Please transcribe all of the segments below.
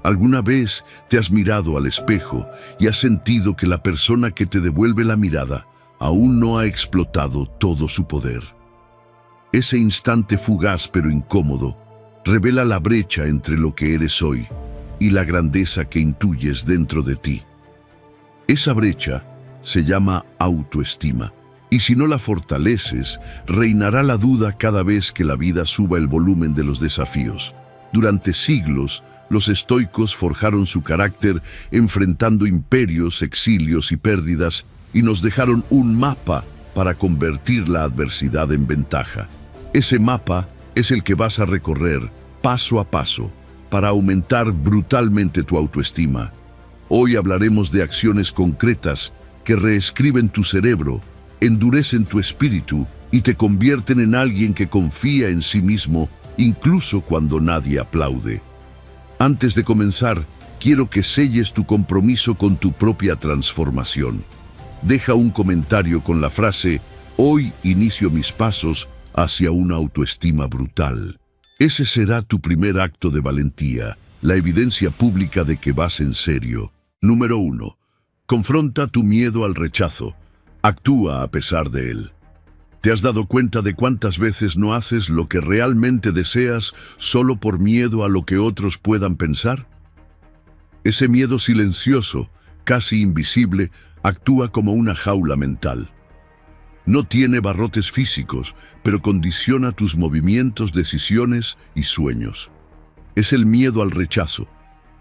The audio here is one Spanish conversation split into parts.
¿Alguna vez te has mirado al espejo y has sentido que la persona que te devuelve la mirada aún no ha explotado todo su poder? Ese instante fugaz pero incómodo revela la brecha entre lo que eres hoy y la grandeza que intuyes dentro de ti. Esa brecha se llama autoestima, y si no la fortaleces, reinará la duda cada vez que la vida suba el volumen de los desafíos. Durante siglos, los estoicos forjaron su carácter enfrentando imperios, exilios y pérdidas, y nos dejaron un mapa para convertir la adversidad en ventaja. Ese mapa es el que vas a recorrer paso a paso para aumentar brutalmente tu autoestima. Hoy hablaremos de acciones concretas que reescriben tu cerebro, endurecen tu espíritu y te convierten en alguien que confía en sí mismo incluso cuando nadie aplaude. Antes de comenzar, quiero que selles tu compromiso con tu propia transformación. Deja un comentario con la frase: hoy inicio mis pasos hacia una autoestima brutal. Ese será tu primer acto de valentía, la evidencia pública de que vas en serio. Número 1. Confronta tu miedo al rechazo. Actúa a pesar de él. ¿Te has dado cuenta de cuántas veces no haces lo que realmente deseas solo por miedo a lo que otros puedan pensar? Ese miedo silencioso, casi invisible, actúa como una jaula mental. No tiene barrotes físicos, pero condiciona tus movimientos, decisiones y sueños. Es el miedo al rechazo,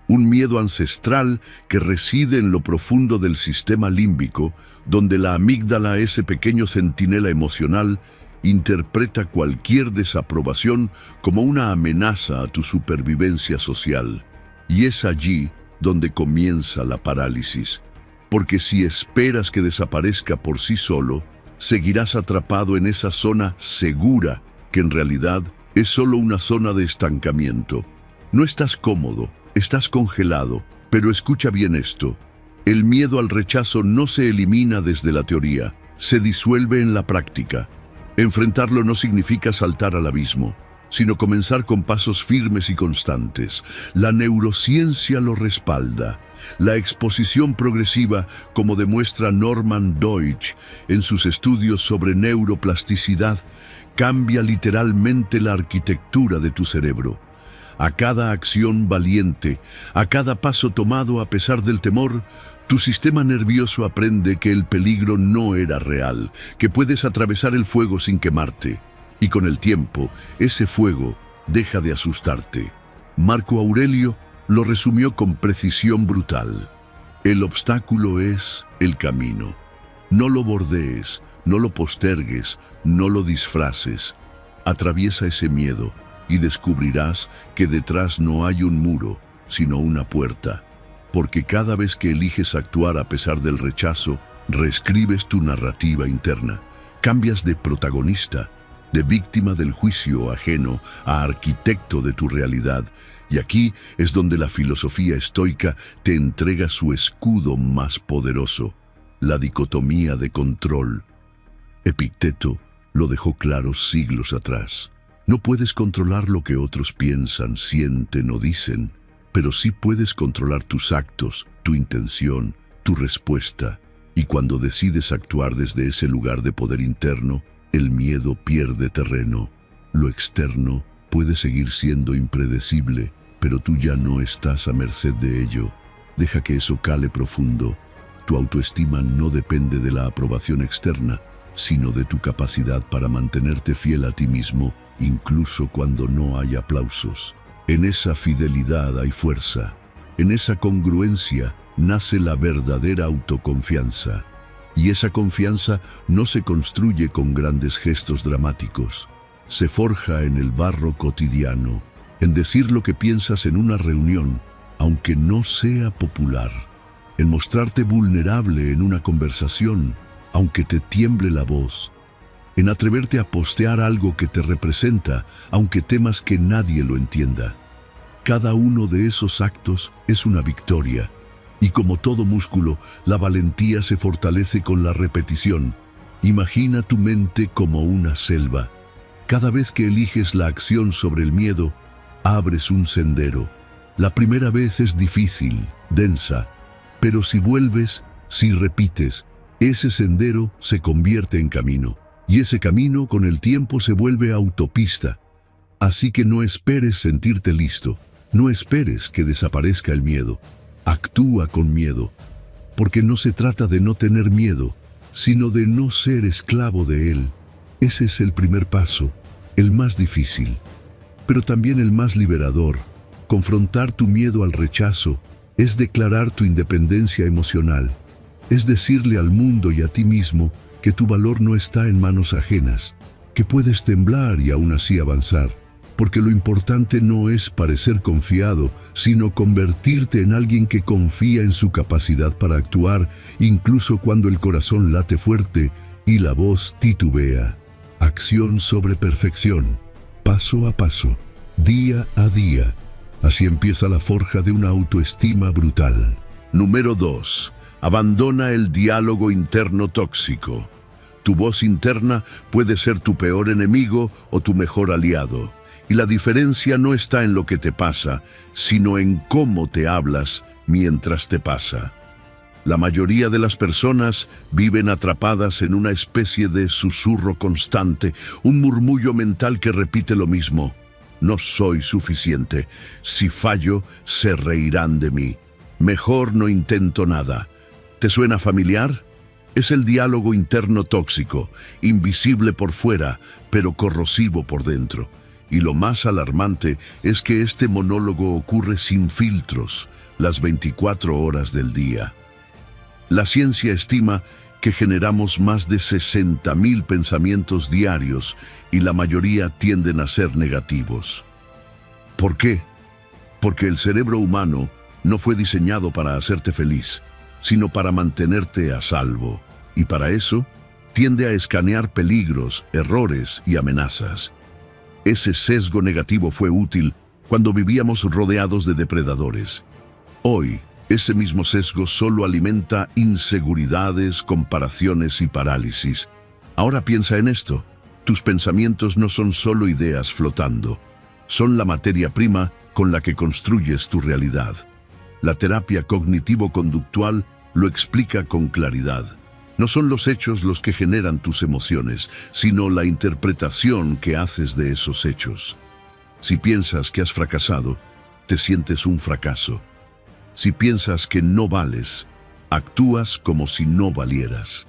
un miedo ancestral que reside en lo profundo del sistema límbico, donde la amígdala, ese pequeño centinela emocional, interpreta cualquier desaprobación como una amenaza a tu supervivencia social. Y es allí donde comienza la parálisis, porque si esperas que desaparezca por sí solo, seguirás atrapado en esa zona segura, que en realidad es solo una zona de estancamiento. No estás cómodo, estás congelado, pero escucha bien esto. El miedo al rechazo no se elimina desde la teoría, se disuelve en la práctica. Enfrentarlo no significa saltar al abismo, sino comenzar con pasos firmes y constantes. La neurociencia lo respalda. La exposición progresiva, como demuestra Norman Deutsch en sus estudios sobre neuroplasticidad, cambia literalmente la arquitectura de tu cerebro. A cada acción valiente, a cada paso tomado a pesar del temor, tu sistema nervioso aprende que el peligro no era real, que puedes atravesar el fuego sin quemarte. Y con el tiempo, ese fuego deja de asustarte. Marco Aurelio lo resumió con precisión brutal. El obstáculo es el camino. No lo bordees, no lo postergues, no lo disfraces. Atraviesa ese miedo y descubrirás que detrás no hay un muro, sino una puerta. Porque cada vez que eliges actuar a pesar del rechazo, reescribes tu narrativa interna. Cambias de protagonista, de víctima del juicio ajeno, a arquitecto de tu realidad. Y aquí es donde la filosofía estoica te entrega su escudo más poderoso, la dicotomía de control. Epicteto lo dejó claro siglos atrás. No puedes controlar lo que otros piensan, sienten o dicen, pero sí puedes controlar tus actos, tu intención, tu respuesta. Y cuando decides actuar desde ese lugar de poder interno, el miedo pierde terreno. Lo externo puede seguir siendo impredecible, pero tú ya no estás a merced de ello. Deja que eso cale profundo. Tu autoestima no depende de la aprobación externa, sino de tu capacidad para mantenerte fiel a ti mismo, incluso cuando no hay aplausos. En esa fidelidad hay fuerza. En esa congruencia nace la verdadera autoconfianza. Y esa confianza no se construye con grandes gestos dramáticos. Se forja en el barro cotidiano, en decir lo que piensas en una reunión, aunque no sea popular. En mostrarte vulnerable en una conversación, aunque te tiemble la voz. En atreverte a postear algo que te representa, aunque temas que nadie lo entienda. Cada uno de esos actos es una victoria. Y como todo músculo, la valentía se fortalece con la repetición. Imagina tu mente como una selva. Cada vez que eliges la acción sobre el miedo, abres un sendero. La primera vez es difícil, densa, pero si vuelves, si repites, ese sendero se convierte en camino, y ese camino con el tiempo se vuelve autopista. Así que no esperes sentirte listo, no esperes que desaparezca el miedo. Actúa con miedo, porque no se trata de no tener miedo, sino de no ser esclavo de él. Ese es el primer paso, el más difícil, pero también el más liberador. Confrontar tu miedo al rechazo es declarar tu independencia emocional, es decirle al mundo y a ti mismo que tu valor no está en manos ajenas, que puedes temblar y aún así avanzar, porque lo importante no es parecer confiado, sino convertirte en alguien que confía en su capacidad para actuar, incluso cuando el corazón late fuerte y la voz titubea. Acción sobre perfección, paso a paso, día a día. Así empieza la forja de una autoestima brutal. Número 2. Abandona el diálogo interno tóxico. Tu voz interna puede ser tu peor enemigo o tu mejor aliado. Y la diferencia no está en lo que te pasa, sino en cómo te hablas mientras te pasa. La mayoría de las personas viven atrapadas en una especie de susurro constante, un murmullo mental que repite lo mismo. No soy suficiente. Si fallo, se reirán de mí. Mejor no intento nada. ¿Te suena familiar? Es el diálogo interno tóxico, invisible por fuera, pero corrosivo por dentro. Y lo más alarmante es que este monólogo ocurre sin filtros, las 24 horas del día. La ciencia estima que generamos más de 60.000 pensamientos diarios y la mayoría tienden a ser negativos. ¿Por qué? Porque el cerebro humano no fue diseñado para hacerte feliz, sino para mantenerte a salvo. Y para eso, tiende a escanear peligros, errores y amenazas. Ese sesgo negativo fue útil cuando vivíamos rodeados de depredadores. Hoy, ese mismo sesgo solo alimenta inseguridades, comparaciones y parálisis. Ahora piensa en esto. Tus pensamientos no son solo ideas flotando. Son la materia prima con la que construyes tu realidad. La terapia cognitivo-conductual lo explica con claridad. No son los hechos los que generan tus emociones, sino la interpretación que haces de esos hechos. Si piensas que has fracasado, te sientes un fracaso. Si piensas que no vales, actúas como si no valieras.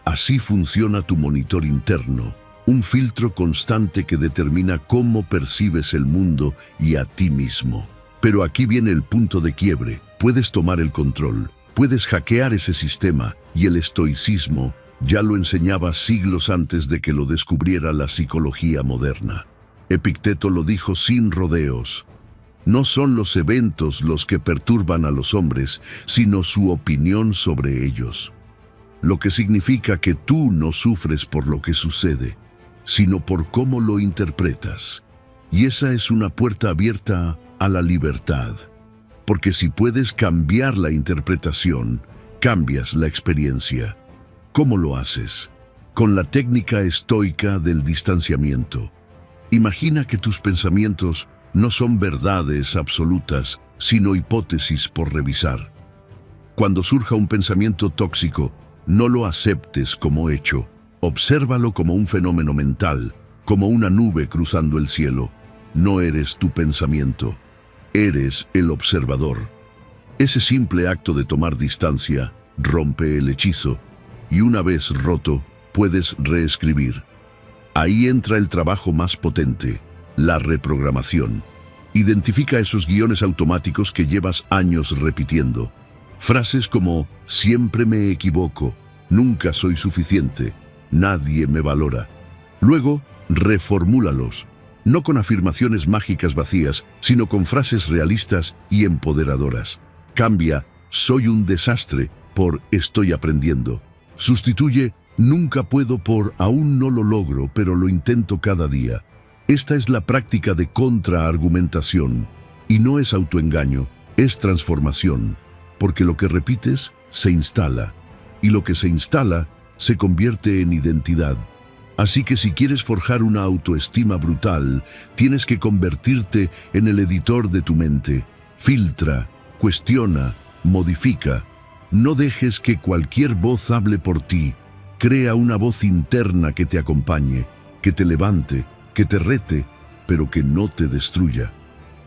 Así funciona tu monitor interno, un filtro constante que determina cómo percibes el mundo y a ti mismo. Pero aquí viene el punto de quiebre. Puedes tomar el control. Puedes hackear ese sistema, y el estoicismo ya lo enseñaba siglos antes de que lo descubriera la psicología moderna. Epicteto lo dijo sin rodeos. No son los eventos los que perturban a los hombres, sino su opinión sobre ellos. Lo que significa que tú no sufres por lo que sucede, sino por cómo lo interpretas. Y esa es una puerta abierta a la libertad. Porque si puedes cambiar la interpretación, cambias la experiencia. ¿Cómo lo haces? Con la técnica estoica del distanciamiento. Imagina que tus pensamientos no son verdades absolutas, sino hipótesis por revisar. Cuando surja un pensamiento tóxico, no lo aceptes como hecho. Obsérvalo como un fenómeno mental, como una nube cruzando el cielo. No eres tu pensamiento. Eres el observador. Ese simple acto de tomar distancia rompe el hechizo, y una vez roto, puedes reescribir. Ahí entra el trabajo más potente, la reprogramación. Identifica esos guiones automáticos que llevas años repitiendo. Frases como, siempre me equivoco, nunca soy suficiente, nadie me valora. Luego, reformúlalos. No con afirmaciones mágicas vacías, sino con frases realistas y empoderadoras. Cambia soy un desastre por estoy aprendiendo. Sustituye nunca puedo por aún no lo logro, pero lo intento cada día. Esta es la práctica de contraargumentación. Y no es autoengaño, es transformación. Porque lo que repites se instala. Y lo que se instala se convierte en identidad. Así que si quieres forjar una autoestima brutal, tienes que convertirte en el editor de tu mente. Filtra, cuestiona, modifica. No dejes que cualquier voz hable por ti. Crea una voz interna que te acompañe, que te levante, que te rete, pero que no te destruya.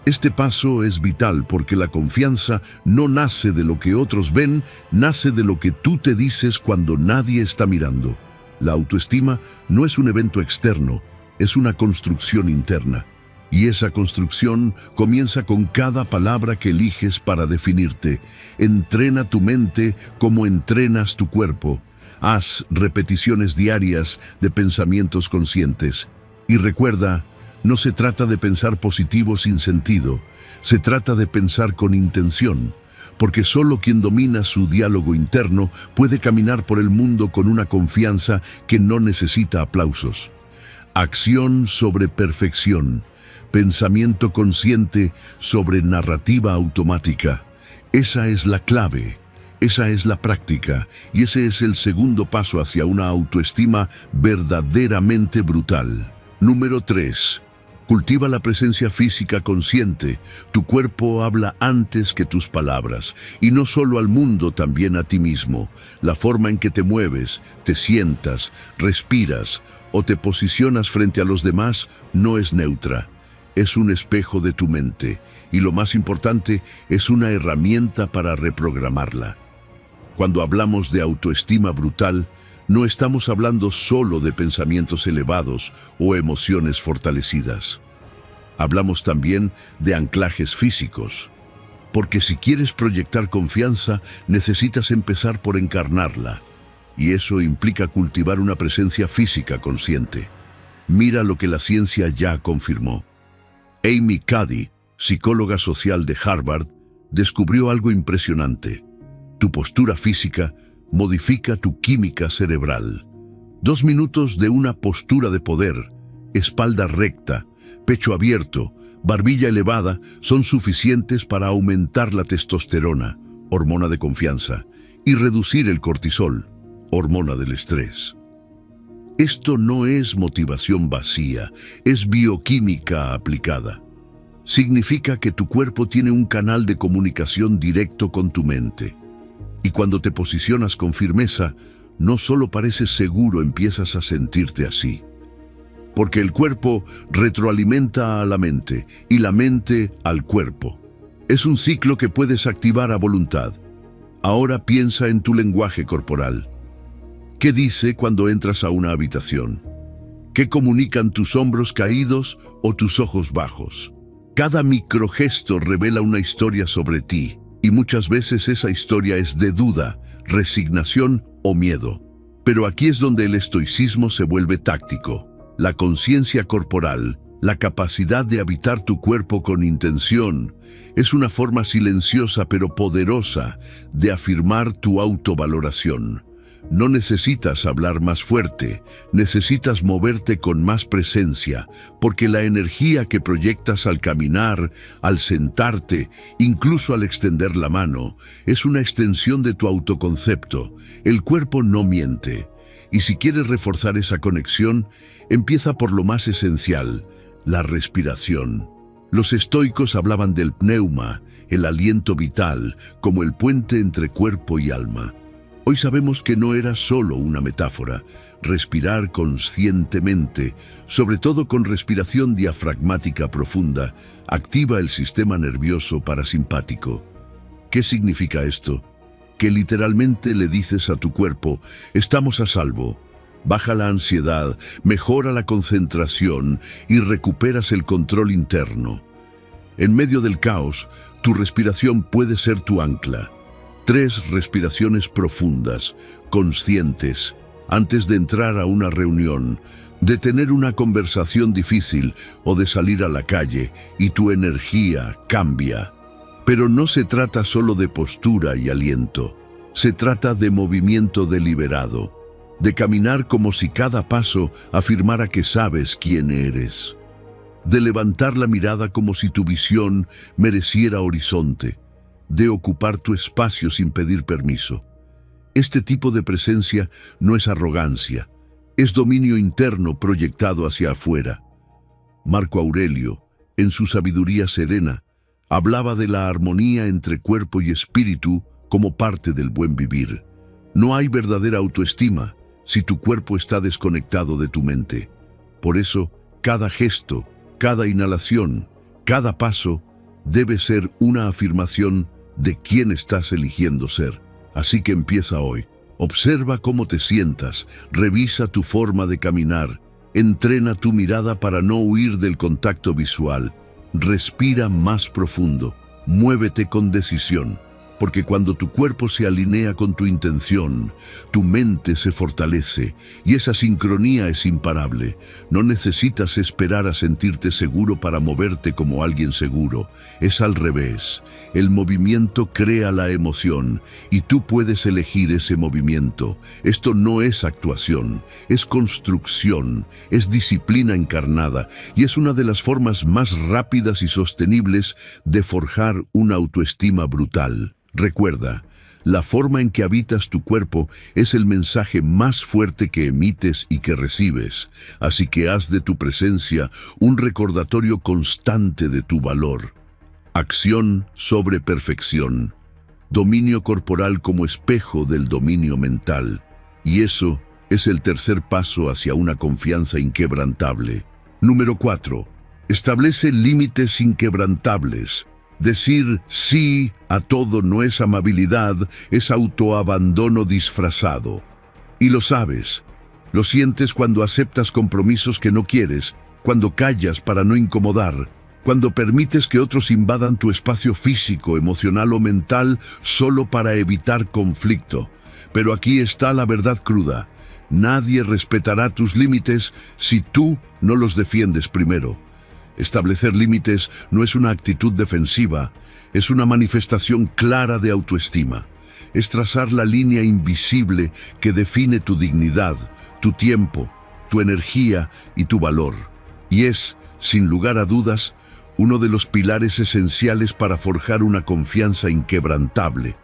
Este paso es vital porque la confianza no nace de lo que otros ven, nace de lo que tú te dices cuando nadie está mirando. La autoestima no es un evento externo, es una construcción interna. Y esa construcción comienza con cada palabra que eliges para definirte. Entrena tu mente como entrenas tu cuerpo. Haz repeticiones diarias de pensamientos conscientes. Y recuerda, no se trata de pensar positivo sin sentido, se trata de pensar con intención, porque solo quien domina su diálogo interno puede caminar por el mundo con una confianza que no necesita aplausos. Acción sobre perfección. Pensamiento consciente sobre narrativa automática. Esa es la clave, esa es la práctica y ese es el segundo paso hacia una autoestima verdaderamente brutal. Número 3. Cultiva la presencia física consciente. Tu cuerpo habla antes que tus palabras, y no solo al mundo, también a ti mismo. La forma en que te mueves, te sientas, respiras o te posicionas frente a los demás no es neutra. Es un espejo de tu mente y lo más importante, es una herramienta para reprogramarla. Cuando hablamos de autoestima brutal, no estamos hablando solo de pensamientos elevados o emociones fortalecidas. Hablamos también de anclajes físicos, porque si quieres proyectar confianza, necesitas empezar por encarnarla, y eso implica cultivar una presencia física consciente. Mira lo que la ciencia ya confirmó. Amy Cuddy, psicóloga social de Harvard, descubrió algo impresionante. Tu postura física modifica tu química cerebral. 2 minutos de una postura de poder, espalda recta, pecho abierto, barbilla elevada, son suficientes para aumentar la testosterona, hormona de confianza, y reducir el cortisol, hormona del estrés. Esto no es motivación vacía, es bioquímica aplicada. Significa que tu cuerpo tiene un canal de comunicación directo con tu mente. Y cuando te posicionas con firmeza, no solo pareces seguro, empiezas a sentirte así. Porque el cuerpo retroalimenta a la mente y la mente al cuerpo. Es un ciclo que puedes activar a voluntad. Ahora piensa en tu lenguaje corporal. ¿Qué dice cuando entras a una habitación? ¿Qué comunican tus hombros caídos o tus ojos bajos? Cada microgesto revela una historia sobre ti, y muchas veces esa historia es de duda, resignación o miedo. Pero aquí es donde el estoicismo se vuelve táctico. La conciencia corporal, la capacidad de habitar tu cuerpo con intención, es una forma silenciosa pero poderosa de afirmar tu autovaloración. No necesitas hablar más fuerte, necesitas moverte con más presencia, porque la energía que proyectas al caminar, al sentarte, incluso al extender la mano, es una extensión de tu autoconcepto. El cuerpo no miente. Y si quieres reforzar esa conexión, empieza por lo más esencial, la respiración. Los estoicos hablaban del pneuma, el aliento vital, como el puente entre cuerpo y alma. Hoy sabemos que no era solo una metáfora. Respirar conscientemente, sobre todo con respiración diafragmática profunda, activa el sistema nervioso parasimpático. ¿Qué significa esto? Que literalmente le dices a tu cuerpo, estamos a salvo. Baja la ansiedad, mejora la concentración y recuperas el control interno. En medio del caos, tu respiración puede ser tu ancla. 3 respiraciones profundas, conscientes, antes de entrar a una reunión, de tener una conversación difícil o de salir a la calle, y tu energía cambia. Pero no se trata solo de postura y aliento, se trata de movimiento deliberado, de caminar como si cada paso afirmara que sabes quién eres, de levantar la mirada como si tu visión mereciera horizonte, de ocupar tu espacio sin pedir permiso. Este tipo de presencia no es arrogancia, es dominio interno proyectado hacia afuera. Marco Aurelio, en su sabiduría serena, Hablaba de la armonía entre cuerpo y espíritu como parte del buen vivir. No hay verdadera autoestima si tu cuerpo está desconectado de tu mente. Por eso, cada gesto, cada inhalación, cada paso debe ser una afirmación de quién estás eligiendo ser. Así que empieza hoy. Observa cómo te sientas, revisa tu forma de caminar, entrena tu mirada para no huir del contacto visual. Respira más profundo, muévete con decisión, porque cuando tu cuerpo se alinea con tu intención, tu mente se fortalece y esa sincronía es imparable. No necesitas esperar a sentirte seguro para moverte como alguien seguro. Es al revés. El movimiento crea la emoción y tú puedes elegir ese movimiento. Esto no es actuación, es construcción, es disciplina encarnada y es una de las formas más rápidas y sostenibles de forjar una autoestima brutal. Recuerda, la forma en que habitas tu cuerpo es el mensaje más fuerte que emites y que recibes, así que haz de tu presencia un recordatorio constante de tu valor. Acción sobre perfección. Dominio corporal como espejo del dominio mental. Y eso es el tercer paso hacia una confianza inquebrantable. Número 4. Establece límites inquebrantables. Decir sí a todo no es amabilidad, es autoabandono disfrazado. Y lo sabes. Lo sientes cuando aceptas compromisos que no quieres, cuando callas para no incomodar, cuando permites que otros invadan tu espacio físico, emocional o mental solo para evitar conflicto. Pero aquí está la verdad cruda. Nadie respetará tus límites si tú no los defiendes primero. Establecer límites no es una actitud defensiva, es una manifestación clara de autoestima. Es trazar la línea invisible que define tu dignidad, tu tiempo, tu energía y tu valor. Y es, sin lugar a dudas, uno de los pilares esenciales para forjar una confianza inquebrantable.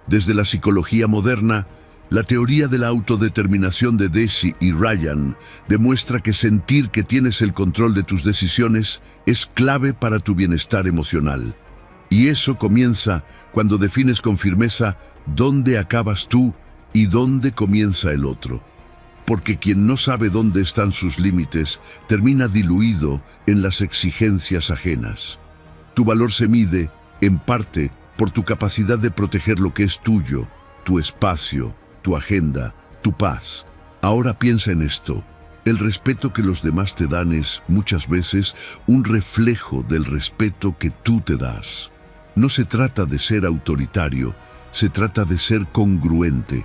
Desde la psicología moderna, la teoría de la autodeterminación de Deci y Ryan demuestra que sentir que tienes el control de tus decisiones es clave para tu bienestar emocional. Y eso comienza cuando defines con firmeza dónde acabas tú y dónde comienza el otro. Porque quien no sabe dónde están sus límites termina diluido en las exigencias ajenas. Tu valor se mide, en parte, por tu capacidad de proteger lo que es tuyo, tu espacio, tu agenda, tu paz. Ahora piensa en esto. El respeto que los demás te dan es, muchas veces, un reflejo del respeto que tú te das. No se trata de ser autoritario, se trata de ser congruente.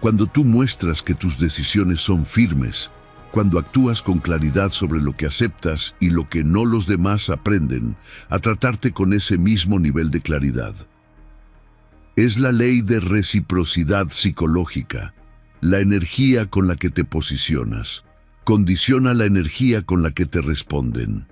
Cuando tú muestras que tus decisiones son firmes, cuando actúas con claridad sobre lo que aceptas y lo que no, los demás aprenden a tratarte con ese mismo nivel de claridad. Es la ley de reciprocidad psicológica. La energía con la que te posicionas condiciona la energía con la que te responden.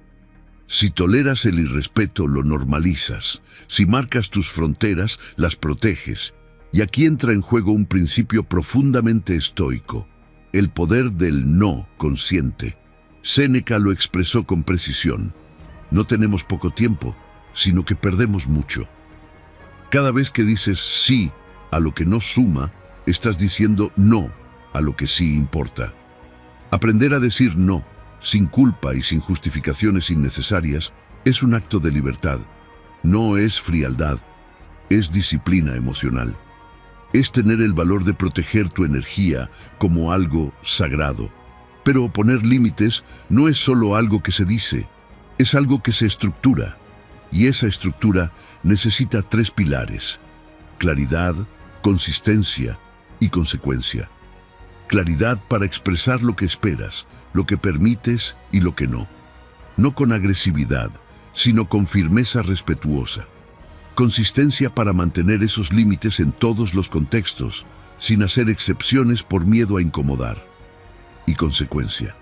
Si toleras el irrespeto, lo normalizas. Si marcas tus fronteras, las proteges. Y aquí entra en juego un principio profundamente estoico: el poder del no consciente. Séneca lo expresó con precisión. No tenemos poco tiempo, sino que perdemos mucho. Cada vez que dices sí a lo que no suma, estás diciendo no a lo que sí importa. Aprender a decir no, sin culpa y sin justificaciones innecesarias, es un acto de libertad. No es frialdad, es disciplina emocional. Es tener el valor de proteger tu energía como algo sagrado. Pero poner límites no es solo algo que se dice, es algo que se estructura. Y esa estructura necesita 3 pilares: claridad, consistencia y consecuencia. Claridad para expresar lo que esperas, lo que permites y lo que no. No con agresividad, sino con firmeza respetuosa. Consistencia para mantener esos límites en todos los contextos, sin hacer excepciones por miedo a incomodar. Y consecuencia.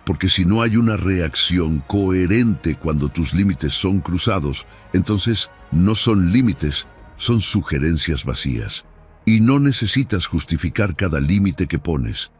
Porque si no hay una reacción coherente cuando tus límites son cruzados, entonces no son límites, son sugerencias vacías. Y no necesitas justificar cada límite que pones.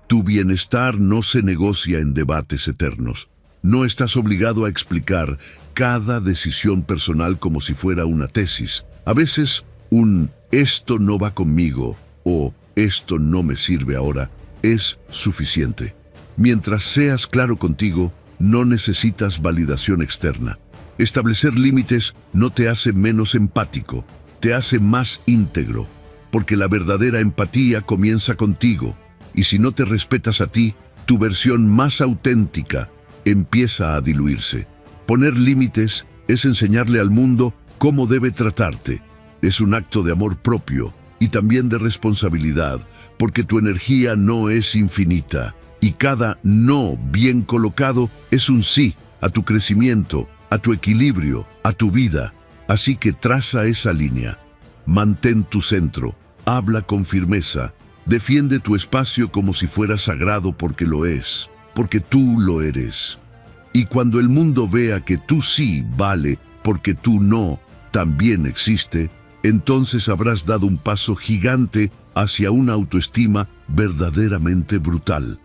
Tu bienestar no se negocia en debates eternos. No estás obligado a explicar cada decisión personal como si fuera una tesis. A veces, un «esto no va conmigo» o «esto no me sirve ahora» es suficiente. Mientras seas claro contigo, no necesitas validación externa. Establecer límites no te hace menos empático, te hace más íntegro, porque la verdadera empatía comienza contigo, y si no te respetas a ti, tu versión más auténtica empieza a diluirse. Poner límites es enseñarle al mundo cómo debe tratarte. Es un acto de amor propio y también de responsabilidad, porque tu energía no es infinita, y cada no bien colocado es un sí a tu crecimiento, a tu equilibrio, a tu vida. Así que traza esa línea. Mantén tu centro, habla con firmeza, defiende tu espacio como si fuera sagrado porque lo es, porque tú lo eres. Y cuando el mundo vea que tú sí vale porque tú no también existe, entonces habrás dado un paso gigante hacia una autoestima verdaderamente brutal.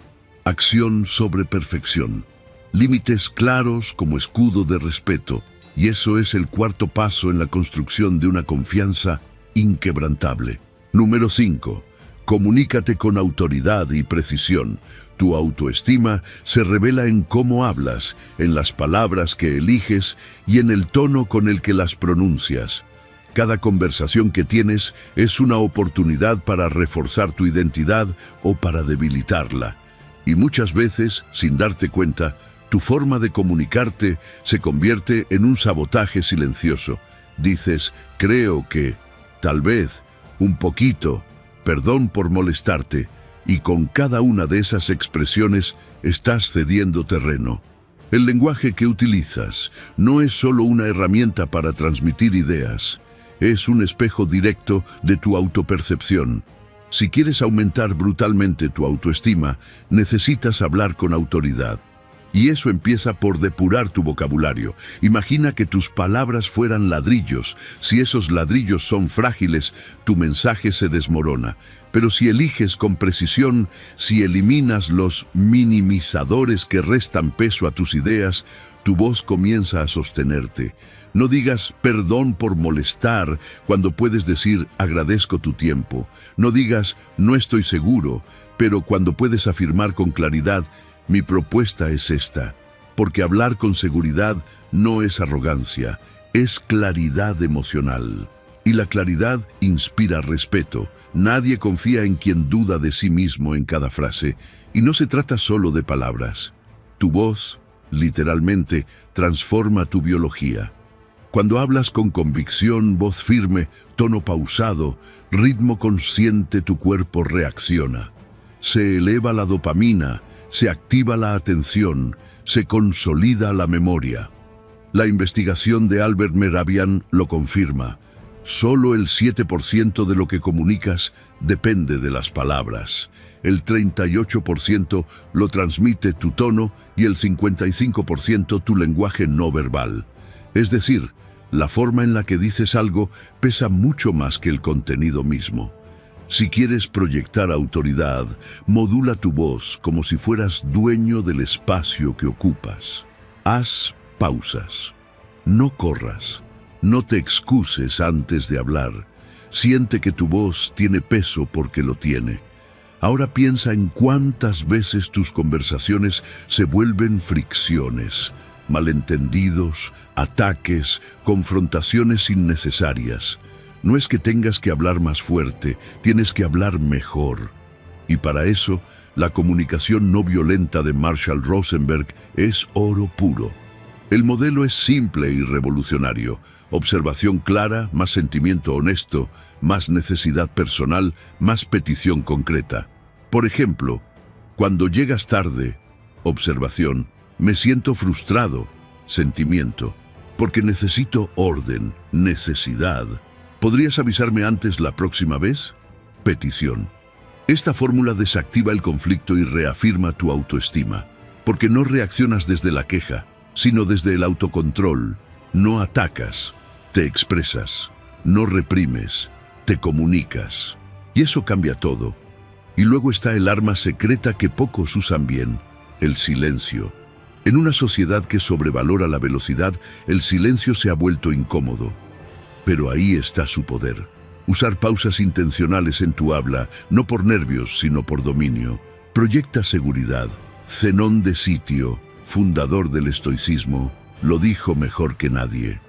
Acción sobre perfección. Límites claros como escudo de respeto. Y eso es el cuarto paso en la construcción de una confianza inquebrantable. Número 5. Comunícate con autoridad y precisión. Tu autoestima se revela en cómo hablas, en las palabras que eliges y en el tono con el que las pronuncias. Cada conversación que tienes es una oportunidad para reforzar tu identidad o para debilitarla. Y muchas veces, sin darte cuenta, tu forma de comunicarte se convierte en un sabotaje silencioso. Dices, creo que, tal vez, un poquito, perdón por molestarte, y con cada una de esas expresiones estás cediendo terreno. El lenguaje que utilizas no es solo una herramienta para transmitir ideas, es un espejo directo de tu autopercepción. Si quieres aumentar brutalmente tu autoestima, necesitas hablar con autoridad. Y eso empieza por depurar tu vocabulario. Imagina que tus palabras fueran ladrillos. Si esos ladrillos son frágiles, tu mensaje se desmorona. Pero si eliges con precisión, si eliminas los minimizadores que restan peso a tus ideas, tu voz comienza a sostenerte. No digas perdón por molestar cuando puedes decir agradezco tu tiempo. No digas no estoy seguro, pero cuando puedes afirmar con claridad mi propuesta es esta, porque hablar con seguridad no es arrogancia, es claridad emocional. Y la claridad inspira respeto. Nadie confía en quien duda de sí mismo en cada frase, y no se trata solo de palabras. Tu voz, literalmente, transforma tu biología. Cuando hablas con convicción, voz firme, tono pausado, ritmo consciente, tu cuerpo reacciona. Se eleva la dopamina, se activa la atención, se consolida la memoria. La investigación de Albert Mehrabian lo confirma. Solo el 7% de lo que comunicas depende de las palabras. El 38% lo transmite tu tono y el 55% tu lenguaje no verbal. Es decir, la forma en la que dices algo pesa mucho más que el contenido mismo. Si quieres proyectar autoridad, modula tu voz como si fueras dueño del espacio que ocupas. Haz pausas. No corras. No te excuses antes de hablar. Siente que tu voz tiene peso porque lo tiene. Ahora piensa en cuántas veces tus conversaciones se vuelven fricciones, malentendidos, ataques, confrontaciones innecesarias. No es que tengas que hablar más fuerte, tienes que hablar mejor. Y para eso, la comunicación no violenta de Marshall Rosenberg es oro puro. El modelo es simple y revolucionario. Observación clara, más sentimiento honesto, más necesidad personal, más petición concreta. Por ejemplo, cuando llegas tarde, observación, me siento frustrado, sentimiento, porque necesito orden, necesidad. ¿Podrías avisarme antes la próxima vez? Petición. Esta fórmula desactiva el conflicto y reafirma tu autoestima, porque no reaccionas desde la queja, sino desde el autocontrol. No atacas, te expresas, no reprimes, te comunicas. Y eso cambia todo. Y luego está el arma secreta que pocos usan bien, el silencio. En una sociedad que sobrevalora la velocidad, el silencio se ha vuelto incómodo. Pero ahí está su poder. Usar pausas intencionales en tu habla, no por nervios, sino por dominio, proyecta seguridad. Zenón de Sitio, fundador del estoicismo, lo dijo mejor que nadie.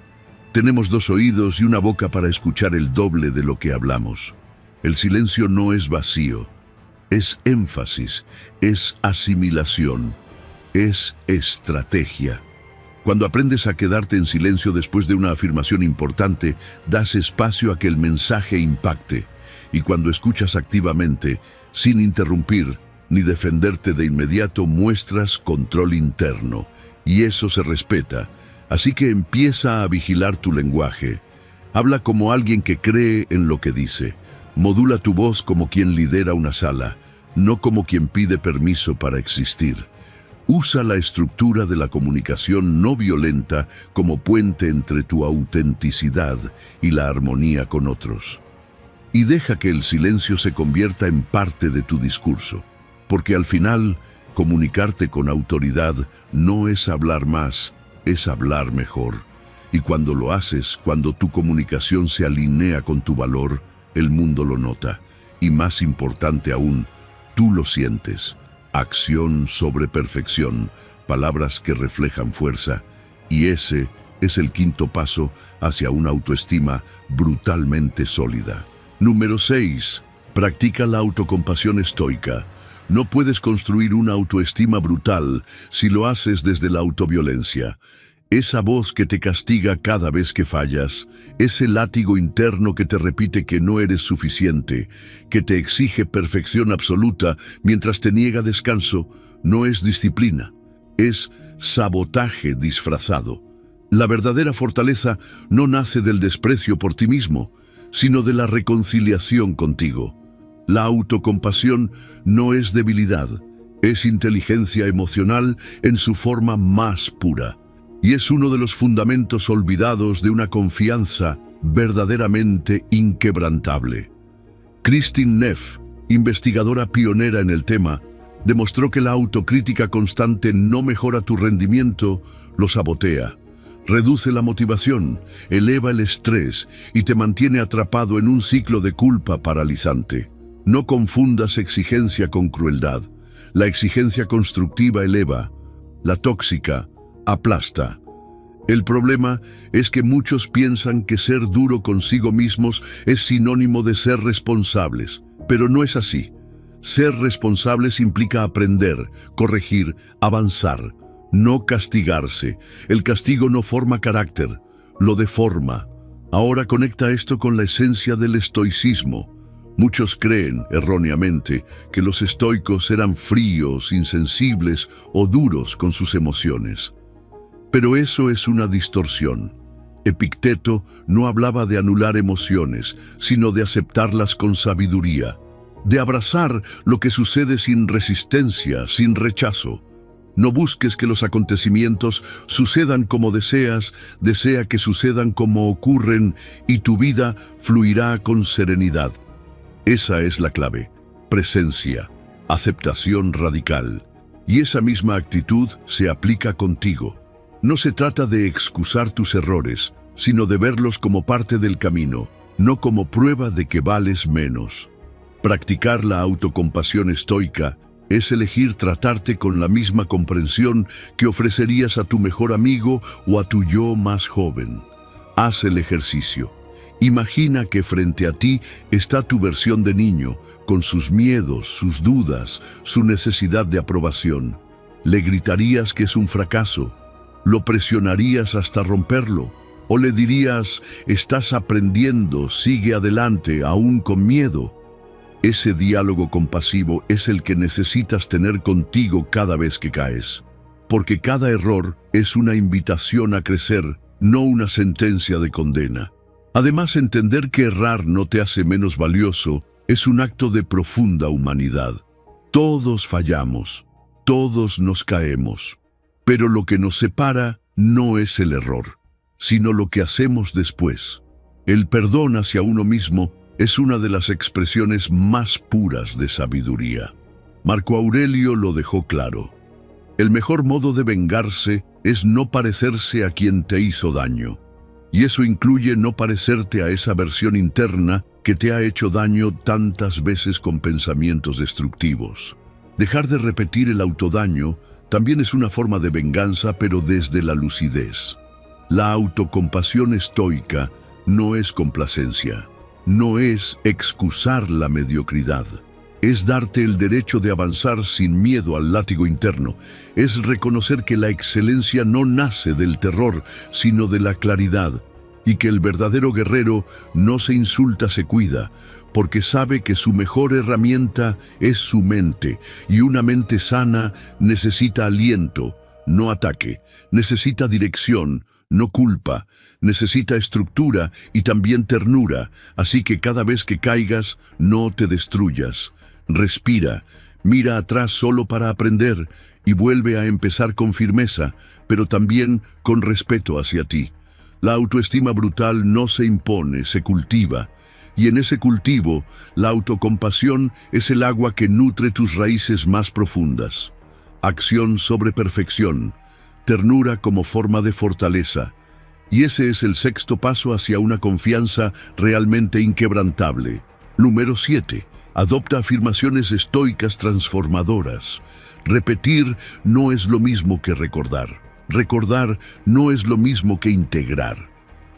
Tenemos 2 oídos y una boca para escuchar el doble de lo que hablamos. El silencio no es vacío, es énfasis, es asimilación, es estrategia. Cuando aprendes a quedarte en silencio después de una afirmación importante, das espacio a que el mensaje impacte. Y cuando escuchas activamente, sin interrumpir ni defenderte de inmediato, muestras control interno. Y eso se respeta. Así que empieza a vigilar tu lenguaje. Habla como alguien que cree en lo que dice. Modula tu voz como quien lidera una sala, no como quien pide permiso para existir. Usa la estructura de la comunicación no violenta como puente entre tu autenticidad y la armonía con otros. Y deja que el silencio se convierta en parte de tu discurso, porque al final, comunicarte con autoridad no es hablar más, es hablar mejor. Y cuando lo haces, cuando tu comunicación se alinea con tu valor, el mundo lo nota. Y más importante aún, tú lo sientes. Acción sobre perfección, palabras que reflejan fuerza. Y ese es el 5.º paso hacia una autoestima brutalmente sólida. Número 6. Practica la autocompasión estoica. No puedes construir una autoestima brutal si lo haces desde la autoviolencia. Esa voz que te castiga cada vez que fallas, ese látigo interno que te repite que no eres suficiente, que te exige perfección absoluta mientras te niega descanso, no es disciplina, es sabotaje disfrazado. La verdadera fortaleza no nace del desprecio por ti mismo, sino de la reconciliación contigo. La autocompasión no es debilidad, es inteligencia emocional en su forma más pura. Y es uno de los fundamentos olvidados de una confianza verdaderamente inquebrantable. Kristin Neff, investigadora pionera en el tema, demostró que la autocrítica constante no mejora tu rendimiento, lo sabotea. Reduce la motivación, eleva el estrés y te mantiene atrapado en un ciclo de culpa paralizante. No confundas exigencia con crueldad. La exigencia constructiva eleva, la tóxica aplasta. El problema es que muchos piensan que ser duro consigo mismos es sinónimo de ser responsables, pero no es así. Ser responsables implica aprender, corregir, avanzar, no castigarse. El castigo no forma carácter, lo deforma. Ahora conecta esto con la esencia del estoicismo. Muchos creen, erróneamente, que los estoicos eran fríos, insensibles o duros con sus emociones. Pero eso es una distorsión. Epicteto no hablaba de anular emociones, sino de aceptarlas con sabiduría, de abrazar lo que sucede sin resistencia, sin rechazo. No busques que los acontecimientos sucedan como deseas, desea que sucedan como ocurren y tu vida fluirá con serenidad. Esa es la clave, presencia, aceptación radical. Y esa misma actitud se aplica contigo. No se trata de excusar tus errores, sino de verlos como parte del camino, no como prueba de que vales menos. Practicar la autocompasión estoica es elegir tratarte con la misma comprensión que ofrecerías a tu mejor amigo o a tu yo más joven. Haz el ejercicio. Imagina que frente a ti está tu versión de niño, con sus miedos, sus dudas, su necesidad de aprobación. ¿Le gritarías que es un fracaso? ¿Lo presionarías hasta romperlo? ¿O le dirías, estás aprendiendo, sigue adelante, aún con miedo? Ese diálogo compasivo es el que necesitas tener contigo cada vez que caes. Porque cada error es una invitación a crecer, no una sentencia de condena. Además, entender que errar no te hace menos valioso es un acto de profunda humanidad. Todos fallamos, todos nos caemos, pero lo que nos separa no es el error, sino lo que hacemos después. El perdón hacia uno mismo es una de las expresiones más puras de sabiduría. Marco Aurelio lo dejó claro. El mejor modo de vengarse es no parecerse a quien te hizo daño. Y eso incluye no parecerte a esa versión interna que te ha hecho daño tantas veces con pensamientos destructivos. Dejar de repetir el autodaño también es una forma de venganza, pero desde la lucidez. La autocompasión estoica no es complacencia, no es excusar la mediocridad. Es darte el derecho de avanzar sin miedo al látigo interno. Es reconocer que la excelencia no nace del terror, sino de la claridad. Y que el verdadero guerrero no se insulta, se cuida, porque sabe que su mejor herramienta es su mente. Y una mente sana necesita aliento, no ataque. Necesita dirección, no culpa. Necesita estructura y también ternura. Así que cada vez que caigas, no te destruyas. Respira, mira atrás solo para aprender y vuelve a empezar con firmeza, pero también con respeto hacia ti. La autoestima brutal no se impone, se cultiva. Y en ese cultivo, la autocompasión es el agua que nutre tus raíces más profundas. Acción sobre perfección, ternura como forma de fortaleza. Y ese es el sexto paso hacia una confianza realmente inquebrantable. Número 7. Adopta afirmaciones estoicas transformadoras. Repetir no es lo mismo que recordar. Recordar no es lo mismo que integrar.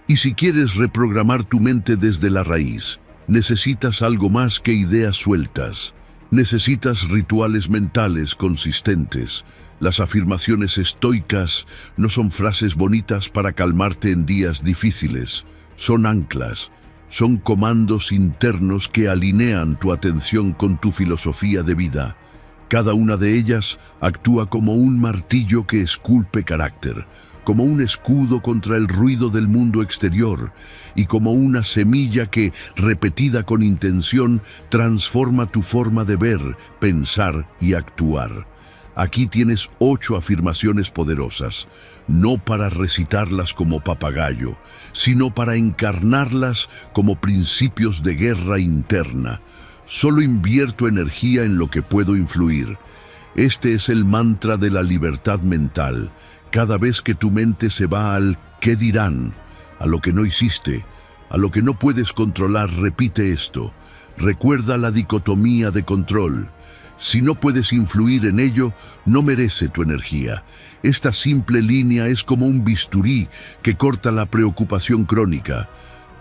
Y si quieres reprogramar tu mente desde la raíz, necesitas algo más que ideas sueltas. Necesitas rituales mentales consistentes. Las afirmaciones estoicas no son frases bonitas para calmarte en días difíciles. Son anclas. Son comandos internos que alinean tu atención con tu filosofía de vida. Cada una de ellas actúa como un martillo que esculpe carácter, como un escudo contra el ruido del mundo exterior y como una semilla que, repetida con intención, transforma tu forma de ver, pensar y actuar. Aquí tienes 8 afirmaciones poderosas, no para recitarlas como papagayo, sino para encarnarlas como principios de guerra interna. Solo invierto energía en lo que puedo influir. Este es el mantra de la libertad mental. Cada vez que tu mente se va al ¿qué dirán?, a lo que no hiciste, a lo que no puedes controlar, repite esto. Recuerda la dicotomía de control. Si no puedes influir en ello, no merece tu energía. Esta simple línea es como un bisturí que corta la preocupación crónica,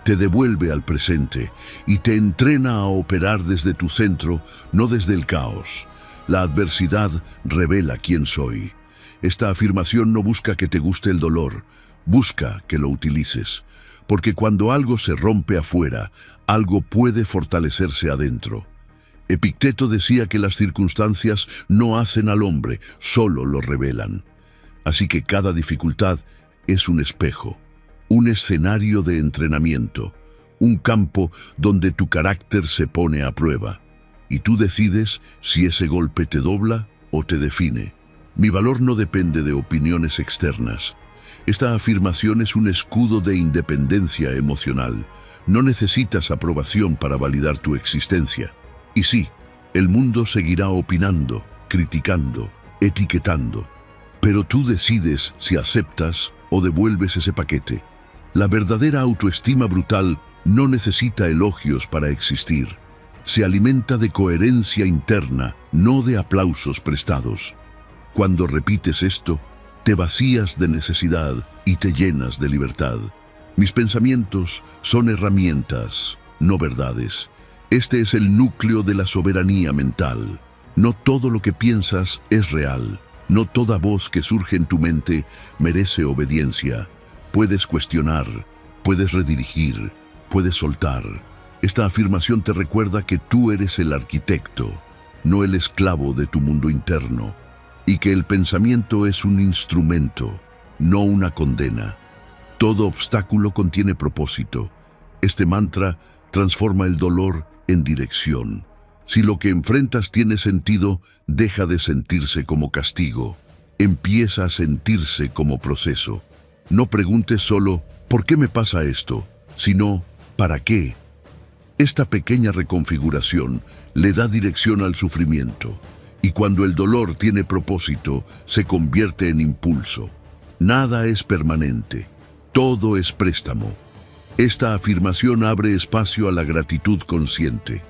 te devuelve al presente y te entrena a operar desde tu centro, no desde el caos. La adversidad revela quién soy. Esta afirmación no busca que te guste el dolor, busca que lo utilices, porque cuando algo se rompe afuera, algo puede fortalecerse adentro. Epicteto decía que las circunstancias no hacen al hombre, solo lo revelan. Así que cada dificultad es un espejo, un escenario de entrenamiento, un campo donde tu carácter se pone a prueba. Y tú decides si ese golpe te dobla o te define. Mi valor no depende de opiniones externas. Esta afirmación es un escudo de independencia emocional. No necesitas aprobación para validar tu existencia. Y sí, el mundo seguirá opinando, criticando, etiquetando. Pero tú decides si aceptas o devuelves ese paquete. La verdadera autoestima brutal no necesita elogios para existir. Se alimenta de coherencia interna, no de aplausos prestados. Cuando repites esto, te vacías de necesidad y te llenas de libertad. Mis pensamientos son herramientas, no verdades. Este es el núcleo de la soberanía mental. No todo lo que piensas es real. No toda voz que surge en tu mente merece obediencia. Puedes cuestionar, puedes redirigir, puedes soltar. Esta afirmación te recuerda que tú eres el arquitecto, no el esclavo de tu mundo interno, y que el pensamiento es un instrumento, no una condena. Todo obstáculo contiene propósito. Este mantra transforma el dolor en dirección. Si lo que enfrentas tiene sentido, deja de sentirse como castigo. Empieza a sentirse como proceso. No preguntes solo, ¿por qué me pasa esto?, sino, ¿para qué? Esta pequeña reconfiguración le da dirección al sufrimiento. Y cuando el dolor tiene propósito, se convierte en impulso. Nada es permanente, todo es préstamo. Esta afirmación abre espacio a la gratitud consciente.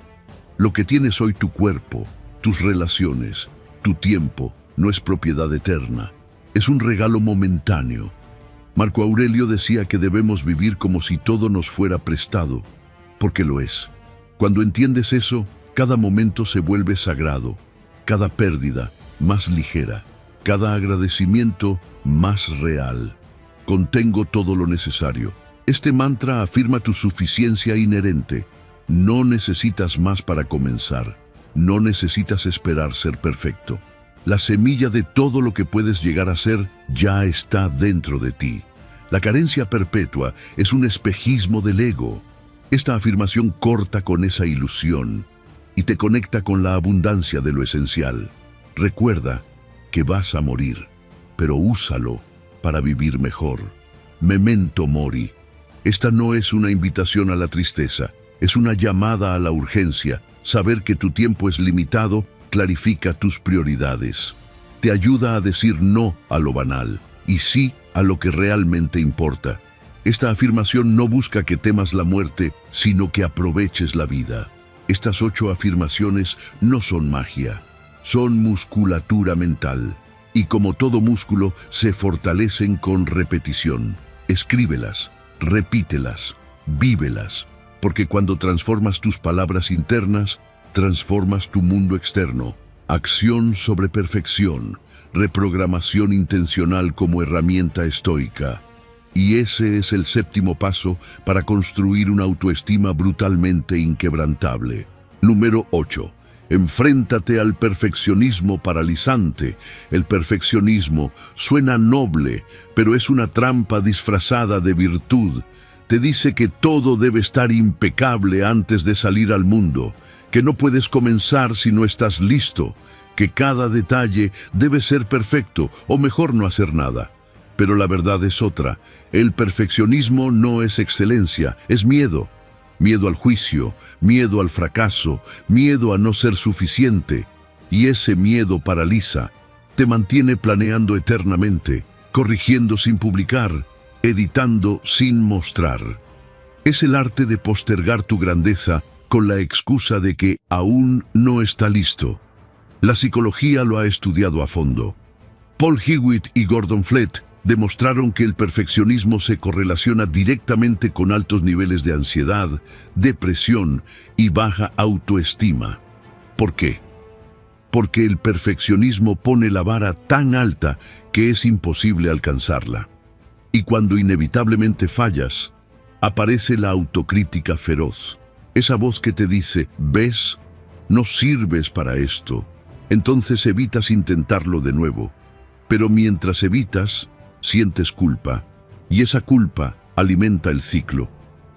Lo que tienes hoy, tu cuerpo, tus relaciones, tu tiempo, no es propiedad eterna, es un regalo momentáneo. Marco Aurelio decía que debemos vivir como si todo nos fuera prestado, porque lo es. Cuando entiendes eso, cada momento se vuelve sagrado, cada pérdida más ligera, cada agradecimiento más real. Contengo todo lo necesario. Este mantra afirma tu suficiencia inherente. No necesitas más para comenzar. No necesitas esperar ser perfecto. La semilla de todo lo que puedes llegar a ser ya está dentro de ti. La carencia perpetua es un espejismo del ego. Esta afirmación corta con esa ilusión y te conecta con la abundancia de lo esencial. Recuerda que vas a morir, pero úsalo para vivir mejor. Memento mori. Esta no es una invitación a la tristeza, es una llamada a la urgencia. Saber que tu tiempo es limitado clarifica tus prioridades. Te ayuda a decir no a lo banal y sí a lo que realmente importa. Esta afirmación no busca que temas la muerte, sino que aproveches la vida. Estas 8 afirmaciones no son magia, son musculatura mental. Y como todo músculo, se fortalecen con repetición. Escríbelas, repítelas, vívelas, porque cuando transformas tus palabras internas, transformas tu mundo externo. Acción sobre perfección, reprogramación intencional como herramienta estoica. Y ese es el 7º paso para construir una autoestima brutalmente inquebrantable. Número 8. Enfréntate al perfeccionismo paralizante. El perfeccionismo suena noble, pero es una trampa disfrazada de virtud. Te dice que todo debe estar impecable antes de salir al mundo, que no puedes comenzar si no estás listo, que cada detalle debe ser perfecto o mejor no hacer nada. Pero la verdad es otra. El perfeccionismo no es excelencia, es miedo. Miedo al juicio, miedo al fracaso, miedo a no ser suficiente. Y ese miedo paraliza, te mantiene planeando eternamente, corrigiendo sin publicar, editando sin mostrar. Es el arte de postergar tu grandeza con la excusa de que aún no está listo. La psicología lo ha estudiado a fondo. Paul Hewitt y Gordon Flett demostraron que el perfeccionismo se correlaciona directamente con altos niveles de ansiedad, depresión y baja autoestima. ¿Por qué? Porque el perfeccionismo pone la vara tan alta que es imposible alcanzarla. Y cuando inevitablemente fallas, aparece la autocrítica feroz. Esa voz que te dice, ¿ves? No sirves para esto. Entonces evitas intentarlo de nuevo. Pero mientras evitas, sientes culpa, y esa culpa alimenta el ciclo.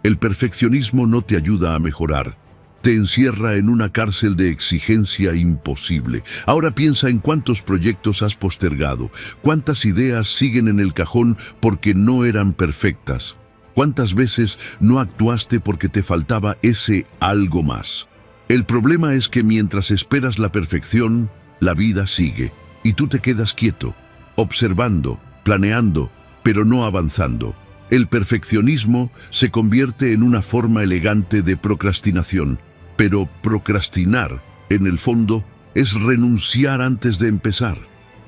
El perfeccionismo no te ayuda a mejorar, te encierra en una cárcel de exigencia imposible. Ahora piensa en cuántos proyectos has postergado, cuántas ideas siguen en el cajón porque no eran perfectas, cuántas veces no actuaste porque te faltaba ese algo más. El problema es que mientras esperas la perfección, la vida sigue, y tú te quedas quieto, observando, planeando, pero no avanzando. El perfeccionismo se convierte en una forma elegante de procrastinación, pero procrastinar, en el fondo, es renunciar antes de empezar.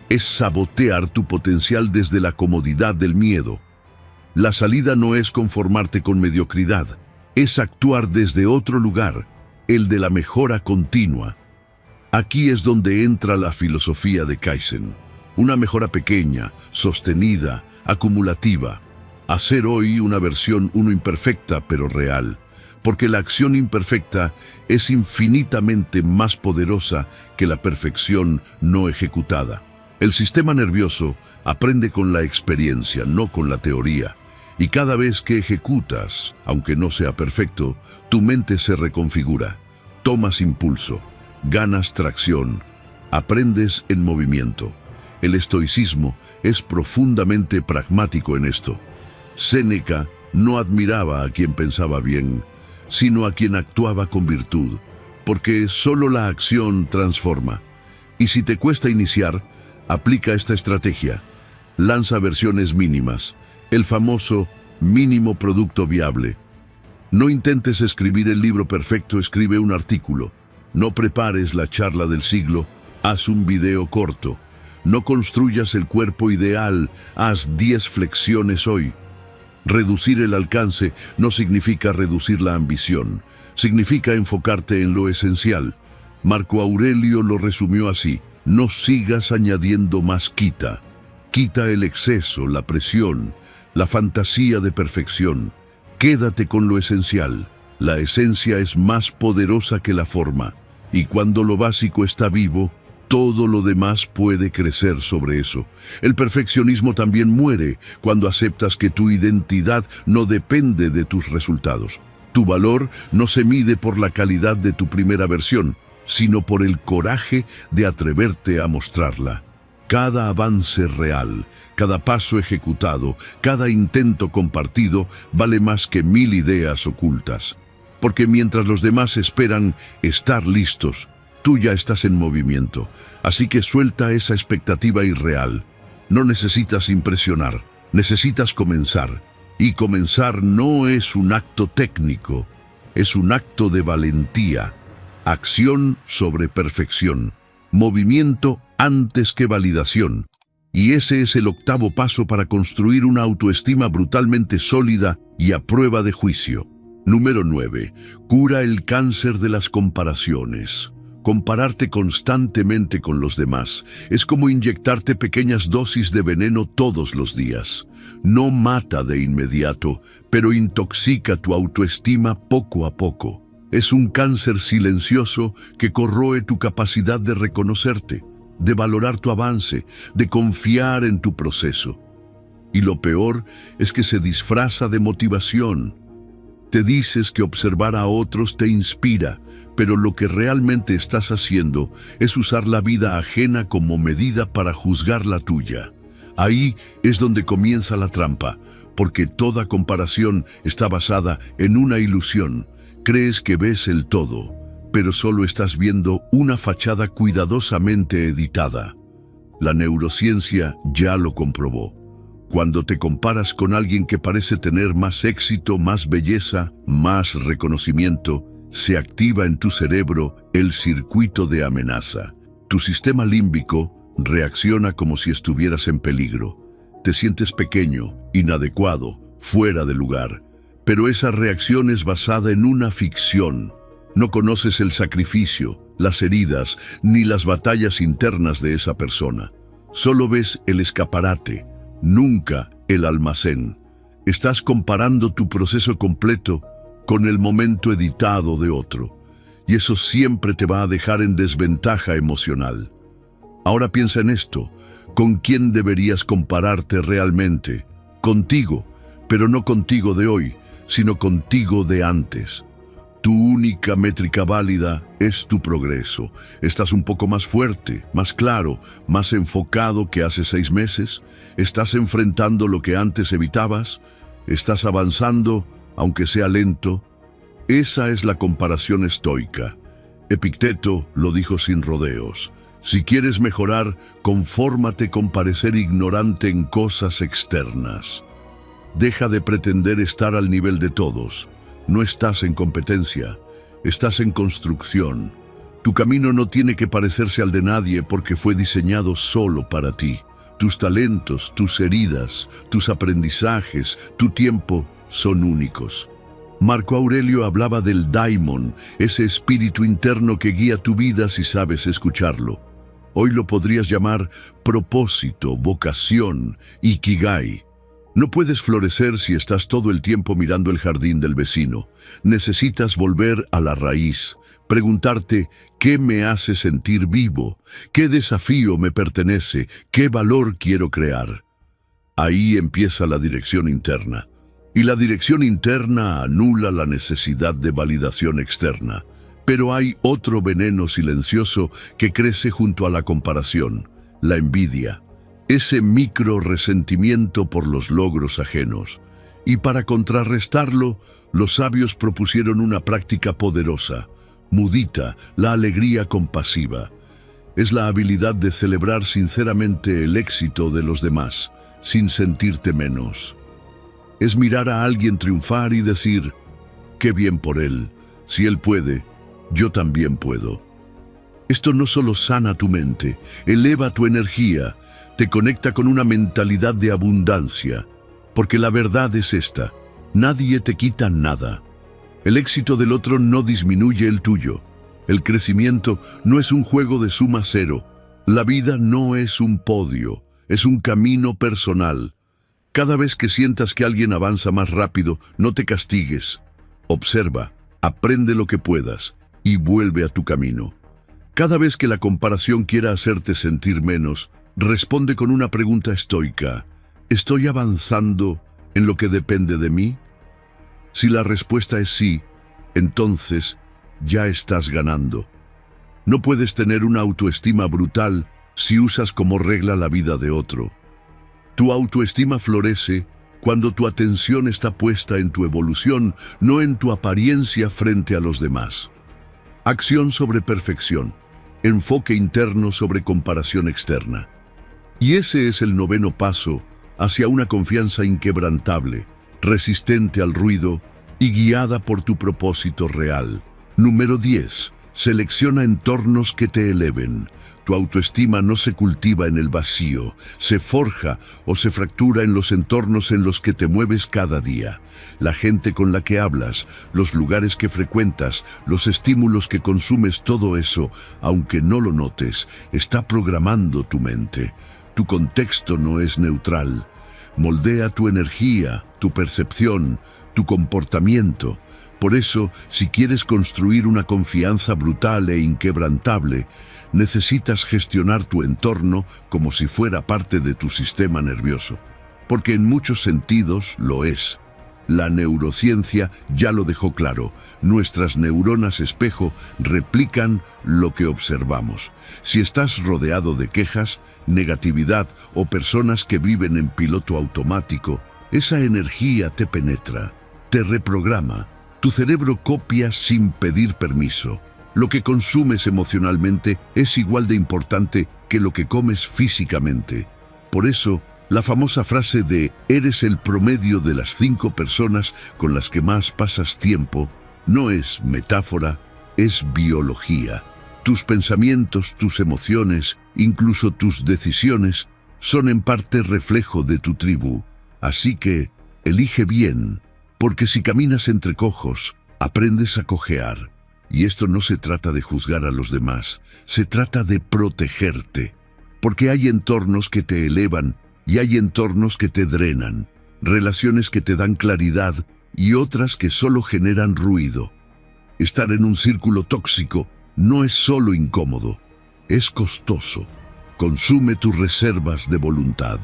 Es sabotear tu potencial desde la comodidad del miedo. La salida no es conformarte con mediocridad, es actuar desde otro lugar, el de la mejora continua. Aquí es donde entra la filosofía de Kaizen. Una mejora pequeña, sostenida, acumulativa. Hacer hoy una versión 1 imperfecta pero real, porque la acción imperfecta es infinitamente más poderosa que la perfección no ejecutada. El sistema nervioso aprende con la experiencia, no con la teoría. Y cada vez que ejecutas, aunque no sea perfecto, tu mente se reconfigura. Tomas impulso, ganas tracción, aprendes en movimiento. El estoicismo es profundamente pragmático en esto. Séneca no admiraba a quien pensaba bien, sino a quien actuaba con virtud, porque solo la acción transforma. Y si te cuesta iniciar, aplica esta estrategia. Lanza versiones mínimas, el famoso mínimo producto viable. No intentes escribir el libro perfecto, escribe un artículo. No prepares la charla del siglo, haz un video corto. No construyas el cuerpo ideal, haz 10 flexiones hoy. Reducir el alcance no significa reducir la ambición, significa enfocarte en lo esencial. Marco Aurelio lo resumió así: no sigas añadiendo más, quita. Quita el exceso, la presión, la fantasía de perfección. Quédate con lo esencial. La esencia es más poderosa que la forma, y cuando lo básico está vivo, todo lo demás puede crecer sobre eso. El perfeccionismo también muere cuando aceptas que tu identidad no depende de tus resultados. Tu valor no se mide por la calidad de tu primera versión, sino por el coraje de atreverte a mostrarla. Cada avance real, cada paso ejecutado, cada intento compartido vale más que 1000 ideas ocultas. Porque mientras los demás esperan estar listos, tú ya estás en movimiento. Así que suelta esa expectativa irreal. No necesitas impresionar, necesitas comenzar. Y comenzar no es un acto técnico, es un acto de valentía. Acción sobre perfección, movimiento antes que validación. Y ese es el octavo paso para construir una autoestima brutalmente sólida y a prueba de juicio. Número 9. Cura el cáncer de las comparaciones. Compararte constantemente con los demás es como inyectarte pequeñas dosis de veneno todos los días. No mata de inmediato, pero intoxica tu autoestima poco a poco. Es un cáncer silencioso que corroe tu capacidad de reconocerte, de valorar tu avance, de confiar en tu proceso. Y lo peor es que se disfraza de motivación. Te dices que observar a otros te inspira, pero lo que realmente estás haciendo es usar la vida ajena como medida para juzgar la tuya. Ahí es donde comienza la trampa, porque toda comparación está basada en una ilusión. Crees que ves el todo, pero solo estás viendo una fachada cuidadosamente editada. La neurociencia ya lo comprobó. Cuando te comparas con alguien que parece tener más éxito, más belleza, más reconocimiento, se activa en tu cerebro el circuito de amenaza. Tu sistema límbico reacciona como si estuvieras en peligro. Te sientes pequeño, inadecuado, fuera de lugar. Pero esa reacción es basada en una ficción. No conoces el sacrificio, las heridas, ni las batallas internas de esa persona. Solo ves el escaparate, nunca el almacén. Estás comparando tu proceso completo con el momento editado de otro, y eso siempre te va a dejar en desventaja emocional. Ahora piensa en esto: ¿con quién deberías compararte realmente? Contigo, pero no contigo de hoy, sino contigo de antes. Tu única métrica válida es tu progreso. ¿Estás un poco más fuerte, más claro, más enfocado que hace 6 meses? ¿Estás enfrentando lo que antes evitabas? ¿Estás avanzando, aunque sea lento? Esa es la comparación estoica. Epicteto lo dijo sin rodeos. Si quieres mejorar, confórmate con parecer ignorante en cosas externas. Deja de pretender estar al nivel de todos. No estás en competencia, estás en construcción. Tu camino no tiene que parecerse al de nadie porque fue diseñado solo para ti. Tus talentos, tus heridas, tus aprendizajes, tu tiempo son únicos. Marco Aurelio hablaba del daimon, ese espíritu interno que guía tu vida si sabes escucharlo. Hoy lo podrías llamar propósito, vocación, ikigai. No puedes florecer si estás todo el tiempo mirando el jardín del vecino. Necesitas volver a la raíz, preguntarte qué me hace sentir vivo, qué desafío me pertenece, qué valor quiero crear. Ahí empieza la dirección interna. Y la dirección interna anula la necesidad de validación externa. Pero hay otro veneno silencioso que crece junto a la comparación: la envidia. Ese micro resentimiento por los logros ajenos. Y para contrarrestarlo, los sabios propusieron una práctica poderosa: mudita, la alegría compasiva. Es la habilidad de celebrar sinceramente el éxito de los demás, sin sentirte menos. Es mirar a alguien triunfar y decir, qué bien por él, si él puede, yo también puedo. Esto no solo sana tu mente, eleva tu energía, te conecta con una mentalidad de abundancia, porque la verdad es esta, nadie te quita nada. El éxito del otro no disminuye el tuyo. El crecimiento no es un juego de suma cero. La vida no es un podio, es un camino personal. Cada vez que sientas que alguien avanza más rápido, no te castigues. Observa, aprende lo que puedas y vuelve a tu camino. Cada vez que la comparación quiera hacerte sentir menos, responde con una pregunta estoica. ¿Estoy avanzando en lo que depende de mí? Si la respuesta es sí, entonces ya estás ganando. No puedes tener una autoestima brutal si usas como regla la vida de otro. Tu autoestima florece cuando tu atención está puesta en tu evolución, no en tu apariencia frente a los demás. Acción sobre perfección, enfoque interno sobre comparación externa. Y ese es el 9º paso hacia una confianza inquebrantable, resistente al ruido y guiada por tu propósito real. Número 10. Selecciona entornos que te eleven. Tu autoestima no se cultiva en el vacío, se forja o se fractura en los entornos en los que te mueves cada día. La gente con la que hablas, los lugares que frecuentas, los estímulos que consumes, todo eso, aunque no lo notes, está programando tu mente. Tu contexto no es neutral. Moldea tu energía, tu percepción, tu comportamiento. Por eso, si quieres construir una confianza brutal e inquebrantable, necesitas gestionar tu entorno como si fuera parte de tu sistema nervioso. Porque en muchos sentidos lo es. La neurociencia ya lo dejó claro. Nuestras neuronas espejo replican lo que observamos. Si estás rodeado de quejas, negatividad o personas que viven en piloto automático, esa energía te penetra, te reprograma. Tu cerebro copia sin pedir permiso. Lo que consumes emocionalmente es igual de importante que lo que comes físicamente. Por eso, la famosa frase de «eres el promedio de las 5 personas con las que más pasas tiempo» no es metáfora, es biología. Tus pensamientos, tus emociones, incluso tus decisiones, son en parte reflejo de tu tribu. Así que, elige bien, porque si caminas entre cojos, aprendes a cojear. Y esto no se trata de juzgar a los demás, se trata de protegerte. Porque hay entornos que te elevan y hay entornos que te drenan, relaciones que te dan claridad y otras que solo generan ruido. Estar en un círculo tóxico no es solo incómodo, es costoso. Consume tus reservas de voluntad.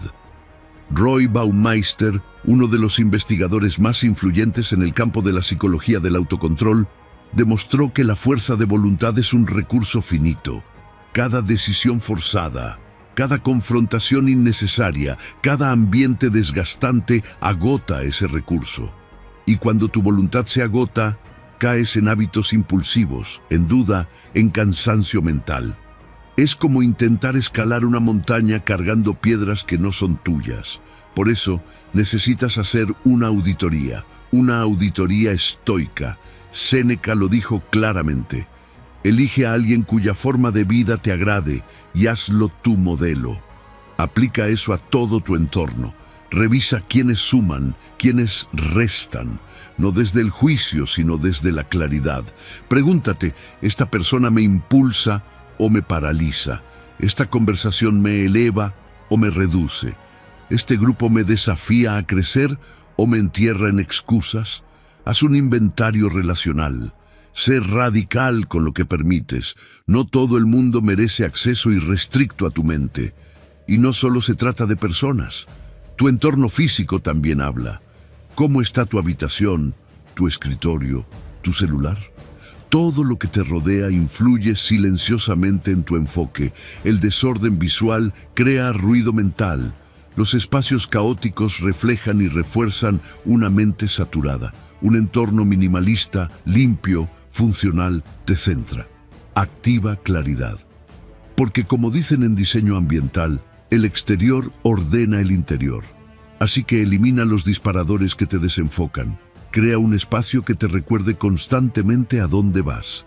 Roy Baumeister, uno de los investigadores más influyentes en el campo de la psicología del autocontrol, demostró que la fuerza de voluntad es un recurso finito. Cada decisión forzada, cada confrontación innecesaria, cada ambiente desgastante agota ese recurso. Y cuando tu voluntad se agota, caes en hábitos impulsivos, en duda, en cansancio mental. Es como intentar escalar una montaña cargando piedras que no son tuyas. Por eso, necesitas hacer una auditoría estoica. Séneca lo dijo claramente. Elige a alguien cuya forma de vida te agrade y hazlo tu modelo. Aplica eso a todo tu entorno. Revisa quiénes suman, quiénes restan, no desde el juicio, sino desde la claridad. Pregúntate, ¿esta persona me impulsa o me paraliza? ¿Esta conversación me eleva o me reduce? ¿Este grupo me desafía a crecer o me entierra en excusas? Haz un inventario relacional. Sé radical con lo que permites. No todo el mundo merece acceso irrestricto a tu mente. Y no solo se trata de personas. Tu entorno físico también habla. ¿Cómo está tu habitación, tu escritorio, tu celular? Todo lo que te rodea influye silenciosamente en tu enfoque. El desorden visual crea ruido mental. Los espacios caóticos reflejan y refuerzan una mente saturada. Un entorno minimalista, limpio, funcional, te centra. Activa claridad. Porque como dicen en diseño ambiental, el exterior ordena el interior. Así que elimina los disparadores que te desenfocan. Crea un espacio que te recuerde constantemente a dónde vas.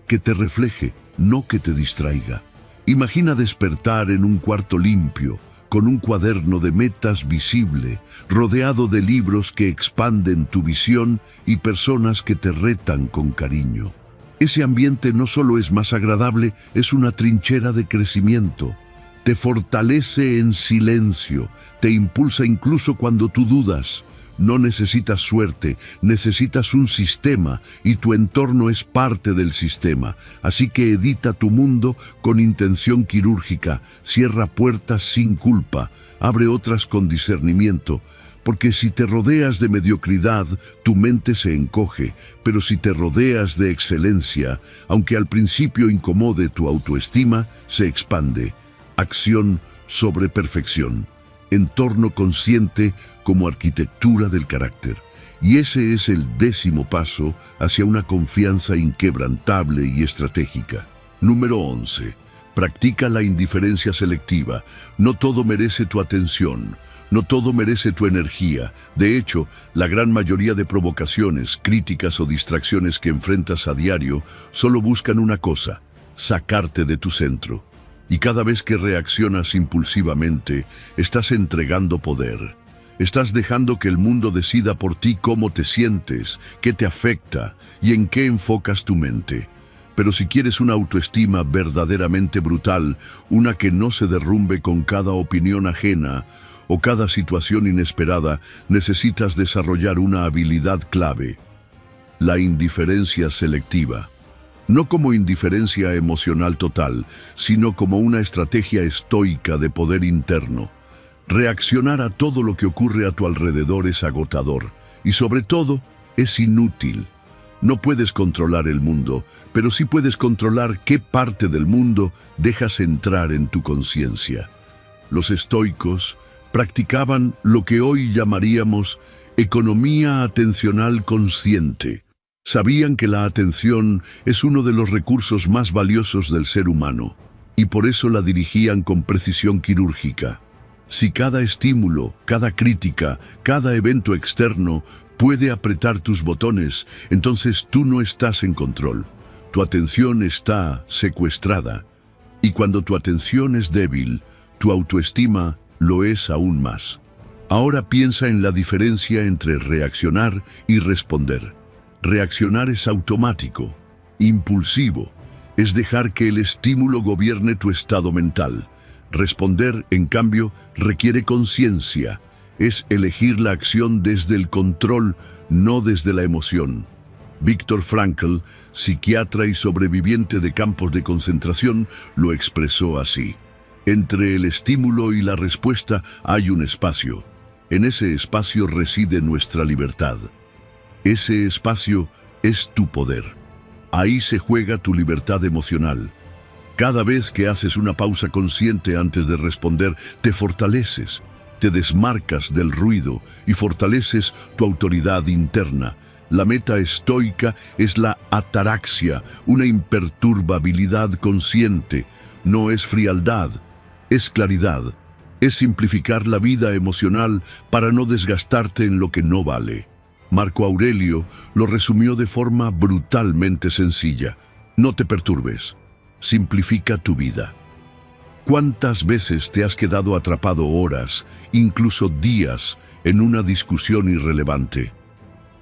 Que te refleje, no que te distraiga. Imagina despertar en un cuarto limpio, con un cuaderno de metas visible, rodeado de libros que expanden tu visión y personas que te retan con cariño. Ese ambiente no solo es más agradable, es una trinchera de crecimiento. Te fortalece en silencio, te impulsa incluso cuando tú dudas. No necesitas suerte, necesitas un sistema y tu entorno es parte del sistema. Así que edita tu mundo con intención quirúrgica, cierra puertas sin culpa, abre otras con discernimiento. Porque si te rodeas de mediocridad, tu mente se encoge, pero si te rodeas de excelencia, aunque al principio incomode tu autoestima, se expande. Acción sobre perfección. Entorno consciente como arquitectura del carácter. Y ese es el 10º paso hacia una confianza inquebrantable y estratégica. Número 11. Practica la indiferencia selectiva. No todo merece tu atención. No todo merece tu energía. De hecho, la gran mayoría de provocaciones, críticas o distracciones que enfrentas a diario solo buscan una cosa: sacarte de tu centro. Y cada vez que reaccionas impulsivamente, estás entregando poder. Estás dejando que el mundo decida por ti cómo te sientes, qué te afecta y en qué enfocas tu mente. Pero si quieres una autoestima verdaderamente brutal, una que no se derrumbe con cada opinión ajena o cada situación inesperada, necesitas desarrollar una habilidad clave: la indiferencia selectiva. No como indiferencia emocional total, sino como una estrategia estoica de poder interno. Reaccionar a todo lo que ocurre a tu alrededor es agotador y sobre todo es inútil. No puedes controlar el mundo, pero sí puedes controlar qué parte del mundo dejas entrar en tu conciencia. Los estoicos practicaban lo que hoy llamaríamos economía atencional consciente. Sabían que la atención es uno de los recursos más valiosos del ser humano, y por eso la dirigían con precisión quirúrgica. Si cada estímulo, cada crítica, cada evento externo puede apretar tus botones, entonces tú no estás en control. Tu atención está secuestrada. Y cuando tu atención es débil, tu autoestima lo es aún más. Ahora piensa en la diferencia entre reaccionar y responder. Reaccionar es automático, impulsivo, es dejar que el estímulo gobierne tu estado mental. Responder, en cambio, requiere conciencia, es elegir la acción desde el control, no desde la emoción. Viktor Frankl, psiquiatra y sobreviviente de campos de concentración, lo expresó así: entre el estímulo y la respuesta hay un espacio. En ese espacio reside nuestra libertad. Ese espacio es tu poder. Ahí se juega tu libertad emocional. Cada vez que haces una pausa consciente antes de responder, te fortaleces, te desmarcas del ruido y fortaleces tu autoridad interna. La meta estoica es la ataraxia, una imperturbabilidad consciente. No es frialdad, es claridad. Es simplificar la vida emocional para no desgastarte en lo que no vale. Marco Aurelio lo resumió de forma brutalmente sencilla: no te perturbes, simplifica tu vida. ¿Cuántas veces te has quedado atrapado horas, incluso días, en una discusión irrelevante?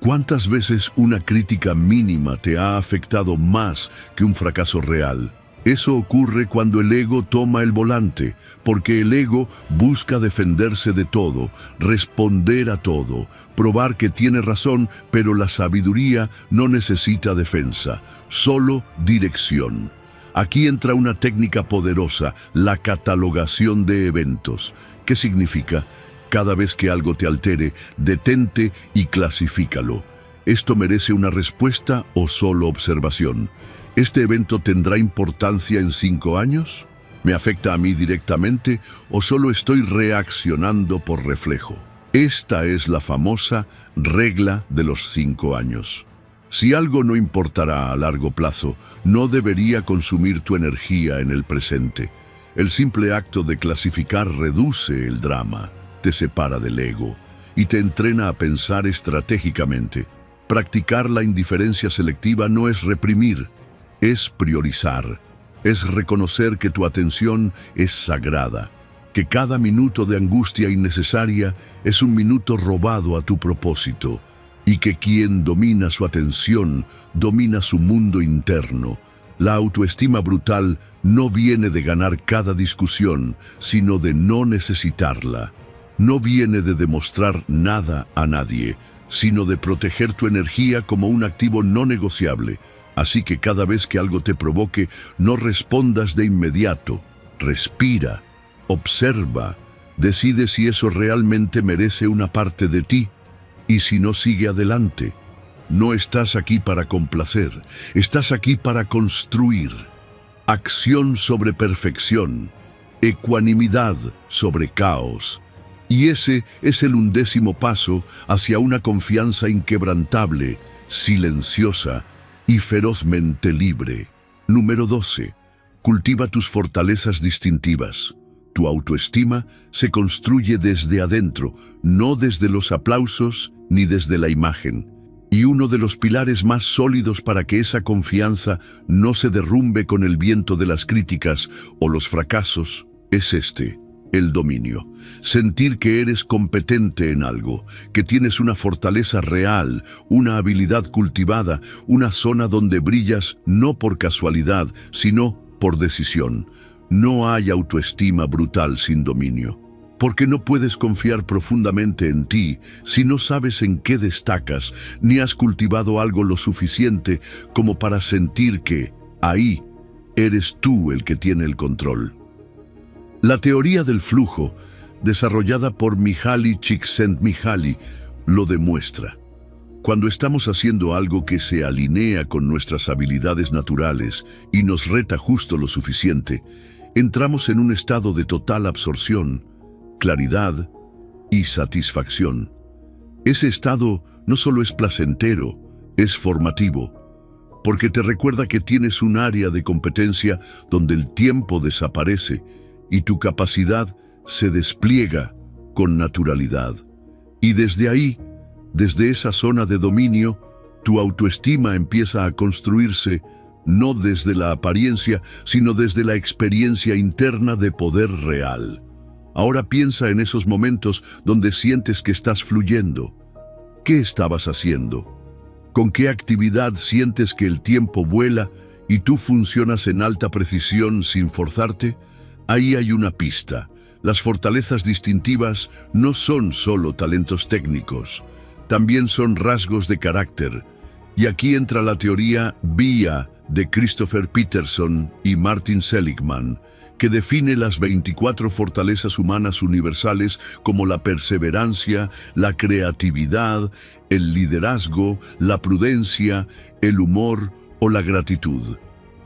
¿Cuántas veces una crítica mínima te ha afectado más que un fracaso real? Eso ocurre cuando el ego toma el volante, porque el ego busca defenderse de todo, responder a todo, probar que tiene razón, pero la sabiduría no necesita defensa, solo dirección. Aquí entra una técnica poderosa: la catalogación de eventos. ¿Qué significa? Cada vez que algo te altere, detente y clasifícalo. ¿Esto merece una respuesta o solo observación? ¿Este evento tendrá importancia en 5 años? ¿Me afecta a mí directamente o solo estoy reaccionando por reflejo? Esta es la famosa regla de los 5 años. Si algo no importará a largo plazo, no debería consumir tu energía en el presente. El simple acto de clasificar reduce el drama, te separa del ego y te entrena a pensar estratégicamente. Practicar la indiferencia selectiva no es reprimir, es priorizar. Es reconocer que tu atención es sagrada, que cada minuto de angustia innecesaria es un minuto robado a tu propósito, y que quien domina su atención domina su mundo interno. La autoestima brutal no viene de ganar cada discusión, sino de no necesitarla. No viene de demostrar nada a nadie, sino de proteger tu energía como un activo no negociable. Así que cada vez que algo te provoque, no respondas de inmediato. Respira, observa, decide si eso realmente merece una parte de ti, y si no, sigue adelante. No estás aquí para complacer, estás aquí para construir. Acción sobre perfección, ecuanimidad sobre caos. Y ese es el 11º paso hacia una confianza inquebrantable, silenciosa y ferozmente libre. Número 12. Cultiva tus fortalezas distintivas. Tu autoestima se construye desde adentro, no desde los aplausos ni desde la imagen. Y uno de los pilares más sólidos para que esa confianza no se derrumbe con el viento de las críticas o los fracasos es el dominio. Sentir que eres competente en algo, que tienes una fortaleza real, una habilidad cultivada, una zona donde brillas no por casualidad, sino por decisión. No hay autoestima brutal sin dominio, porque no puedes confiar profundamente en ti si no sabes en qué destacas, ni has cultivado algo lo suficiente como para sentir que ahí eres tú el que tiene el control. La teoría del flujo, desarrollada por Mihaly Csikszentmihalyi, lo demuestra. Cuando estamos haciendo algo que se alinea con nuestras habilidades naturales y nos reta justo lo suficiente, entramos en un estado de total absorción, claridad y satisfacción. Ese estado no solo es placentero, es formativo, porque te recuerda que tienes un área de competencia donde el tiempo desaparece y tu capacidad se despliega con naturalidad. Y desde ahí, desde esa zona de dominio, tu autoestima empieza a construirse no desde la apariencia, sino desde la experiencia interna de poder real. Ahora piensa en esos momentos donde sientes que estás fluyendo. ¿Qué estabas haciendo? ¿Con qué actividad sientes que el tiempo vuela y tú funcionas en alta precisión sin forzarte? Ahí hay una pista. Las fortalezas distintivas no son solo talentos técnicos, también son rasgos de carácter. Y aquí entra la teoría VIA de Christopher Peterson y Martin Seligman, que define las 24 fortalezas humanas universales como la perseverancia, la creatividad, el liderazgo, la prudencia, el humor o la gratitud.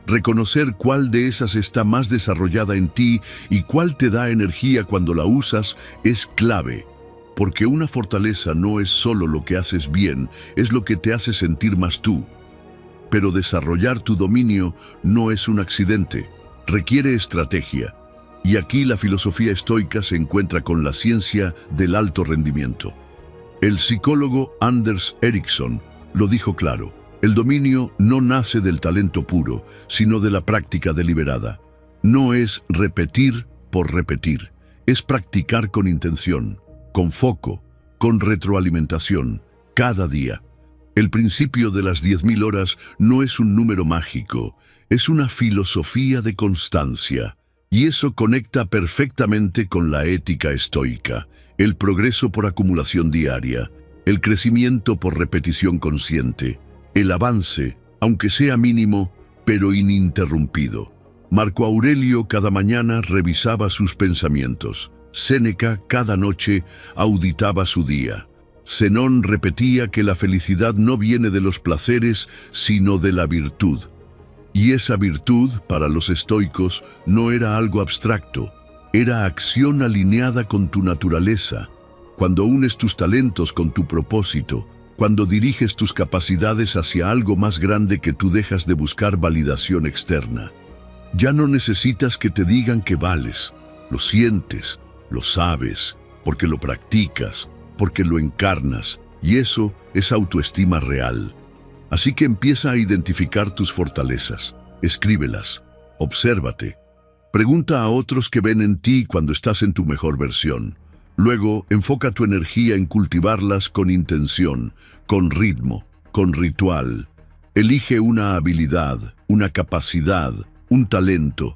Reconocer cuál de esas está más desarrollada en ti y cuál te da energía cuando la usas es clave, porque una fortaleza no es solo lo que haces bien, es lo que te hace sentir más tú. Pero desarrollar tu dominio no es un accidente, requiere estrategia. Y aquí la filosofía estoica se encuentra con la ciencia del alto rendimiento. El psicólogo Anders Ericsson lo dijo claro: el dominio no nace del talento puro, sino de la práctica deliberada. No es repetir por repetir, es practicar con intención, con foco, con retroalimentación, cada día. El principio de las 10.000 horas no es un número mágico, es una filosofía de constancia. Y eso conecta perfectamente con la ética estoica, el progreso por acumulación diaria, el crecimiento por repetición consciente, el avance, aunque sea mínimo, pero ininterrumpido. Marco Aurelio cada mañana revisaba sus pensamientos. Séneca cada noche auditaba su día. Zenón repetía que la felicidad no viene de los placeres, sino de la virtud. Y esa virtud, para los estoicos, no era algo abstracto, era acción alineada con tu naturaleza. Cuando unes tus talentos con tu propósito, Cuando diriges tus capacidades hacia algo más grande que tú, dejas de buscar validación externa. Ya no necesitas que te digan que vales. Lo sientes, lo sabes, porque lo practicas, porque lo encarnas, y eso es autoestima real. Así que empieza a identificar tus fortalezas, escríbelas, obsérvate, pregunta a otros qué ven en ti cuando estás en tu mejor versión. Luego, enfoca tu energía en cultivarlas con intención, con ritmo, con ritual. Elige una habilidad, una capacidad, un talento,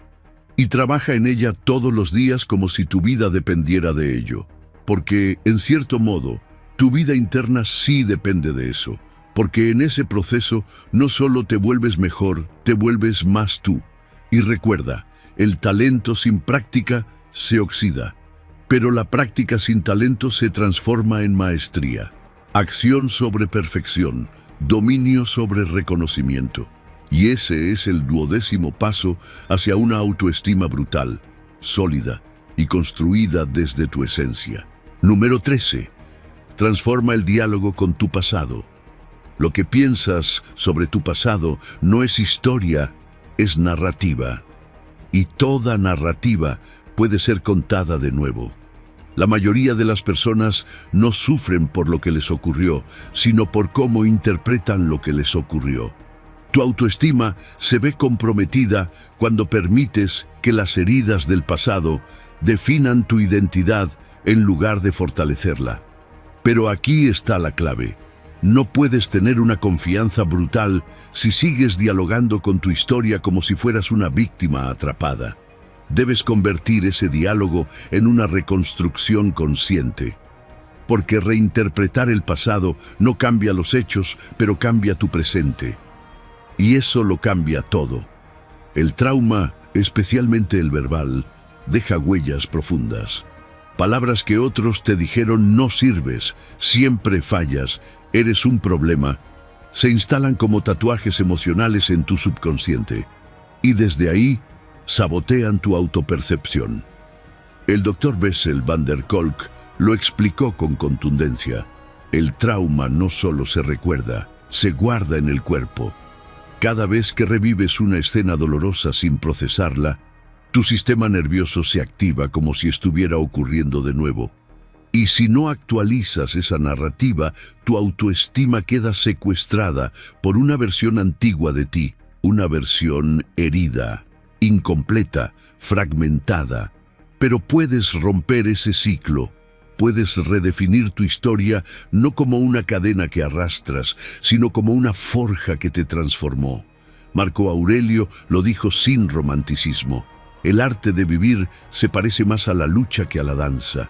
y trabaja en ella todos los días como si tu vida dependiera de ello. Porque, en cierto modo, tu vida interna sí depende de eso. Porque en ese proceso no solo te vuelves mejor, te vuelves más tú. Y recuerda, el talento sin práctica se oxida. Pero la práctica sin talento se transforma en maestría. Acción sobre perfección, dominio sobre reconocimiento. Y ese es el 12º paso hacia una autoestima brutal, sólida y construida desde tu esencia. Número 13. Transforma el diálogo con tu pasado. Lo que piensas sobre tu pasado no es historia, es narrativa. Y toda narrativa puede ser contada de nuevo. La mayoría de las personas no sufren por lo que les ocurrió, sino por cómo interpretan lo que les ocurrió. Tu autoestima se ve comprometida cuando permites que las heridas del pasado definan tu identidad en lugar de fortalecerla. Pero aquí está la clave. No puedes tener una confianza brutal si sigues dialogando con tu historia como si fueras una víctima atrapada. Debes convertir ese diálogo en una reconstrucción consciente. Porque reinterpretar el pasado no cambia los hechos, pero cambia tu presente. Y eso lo cambia todo. El trauma, especialmente el verbal, deja huellas profundas. Palabras que otros te dijeron: no sirves, siempre fallas, eres un problema, se instalan como tatuajes emocionales en tu subconsciente. Y desde ahí, sabotean tu autopercepción. El Dr. Bessel van der Kolk lo explicó con contundencia. El trauma no solo se recuerda, se guarda en el cuerpo. Cada vez que revives una escena dolorosa sin procesarla, tu sistema nervioso se activa como si estuviera ocurriendo de nuevo. Y si no actualizas esa narrativa, tu autoestima queda secuestrada por una versión antigua de ti, una versión herida, incompleta, fragmentada. Pero puedes romper ese ciclo. Puedes redefinir tu historia no como una cadena que arrastras, sino como una forja que te transformó. Marco Aurelio lo dijo sin romanticismo. El arte de vivir se parece más a la lucha que a la danza.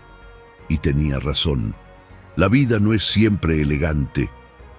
Y tenía razón. La vida no es siempre elegante.